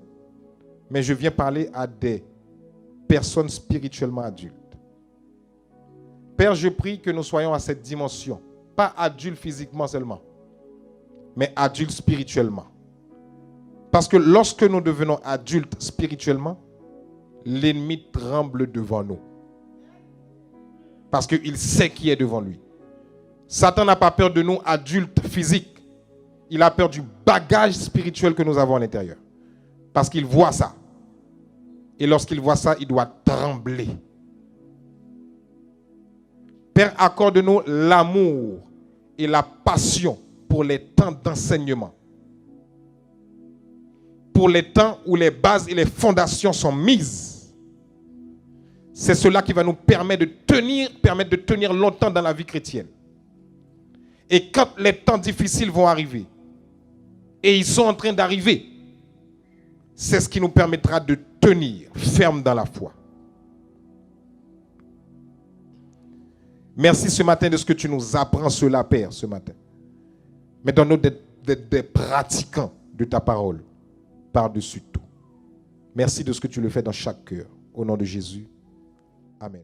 Mais je viens parler à des personnes spirituellement adultes. Père, je prie que nous soyons à cette dimension. Pas adultes physiquement seulement, mais adultes spirituellement. Parce que lorsque nous devenons adultes spirituellement, l'ennemi tremble devant nous. Parce qu'il sait qui est devant lui. Satan n'a pas peur de nous adultes physiques. Il a peur du bagage spirituel que nous avons à l'intérieur. Parce qu'il voit ça. Et lorsqu'il voit ça, il doit trembler. Père, accorde-nous l'amour et la passion pour les temps d'enseignement. Pour les temps où les bases et les fondations sont mises. C'est cela qui va nous permettre de tenir longtemps dans la vie chrétienne. Et quand les temps difficiles vont arriver, et ils sont en train d'arriver, c'est ce qui nous permettra de tenir ferme dans la foi. Merci ce matin de ce que tu nous apprends cela, Père, ce matin. Mais donne-nous des pratiquants de ta parole par-dessus tout. Merci de ce que tu le fais dans chaque cœur. Au nom de Jésus. Amen.